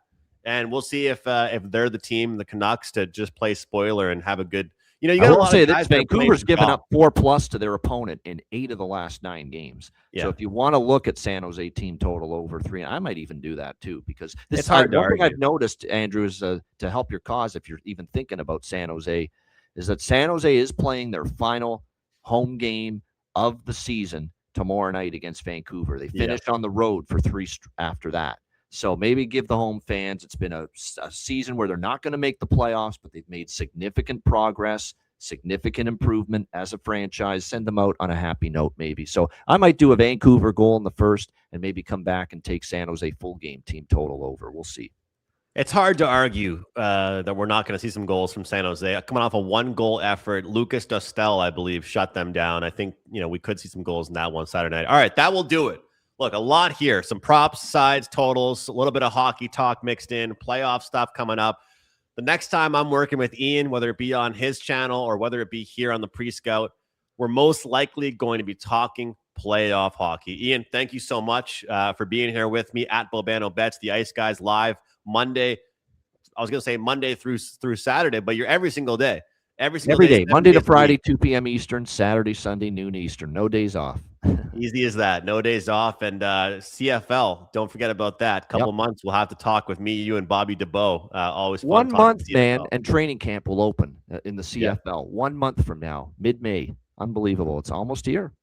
And we'll see if they're the team, the Canucks, to just play spoiler and have a good. You got
I
a
will
lot
say
of
this:
guys
Vancouver's given up 4+ to their opponent in 8 of the last 9 games. Yeah. So if you want to look at San Jose team total over 3, I might even do that too, because
it's hard to
one
argue.
thing I've noticed, Andrew, is to help your cause, if you're even thinking about San Jose, is that San Jose is playing their final home game of the season tomorrow night against Vancouver. They finished on the road for 3 after that. So maybe give the home fans. It's been a season where they're not going to make the playoffs, but they've made significant progress, significant improvement as a franchise. Send them out on a happy note, maybe. So I might do a Vancouver goal in the first and maybe come back and take San Jose full game team total over. We'll see.
It's hard to argue that we're not going to see some goals from San Jose. Coming off a 1-goal effort, Lucas Dostal, I believe, shut them down. I think, we could see some goals in that one Saturday night. All right, that will do it. Look, a lot here. Some props, sides, totals, a little bit of hockey talk mixed in, playoff stuff coming up. The next time I'm working with Ian, whether it be on his channel or whether it be here on the Pre-Scout, we're most likely going to be talking playoff hockey. Ian, thank you so much for being here with me at Bobano Bets, the Ice Guys live Monday. I was going to say Monday through Saturday, but you're every single day. Every
day, Monday to Friday, 2 p.m. Eastern, Saturday, Sunday, noon Eastern. No days off.
Easy as that. No days off. And CFL, don't forget about that. Couple months, we'll have to talk with me, you, and Bobby DeBoe. Always fun.
1 month, man, and training camp will open in the CFL. Yeah. 1 month from now, mid-May. Unbelievable. It's almost here.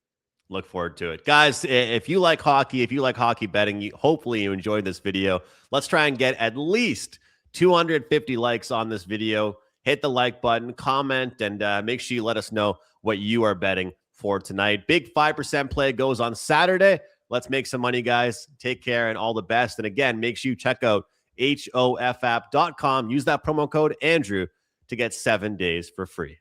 Look forward to it. Guys, if you like hockey, if you like hockey betting, hopefully you enjoyed this video. Let's try and get at least 250 likes on this video. Hit the like button, comment, and make sure you let us know what you are betting for tonight. Big 5% play goes on Saturday. Let's make some money, guys. Take care and all the best. And again, make sure you check out HOFApp.com. Use that promo code Andrew to get 7 days for free.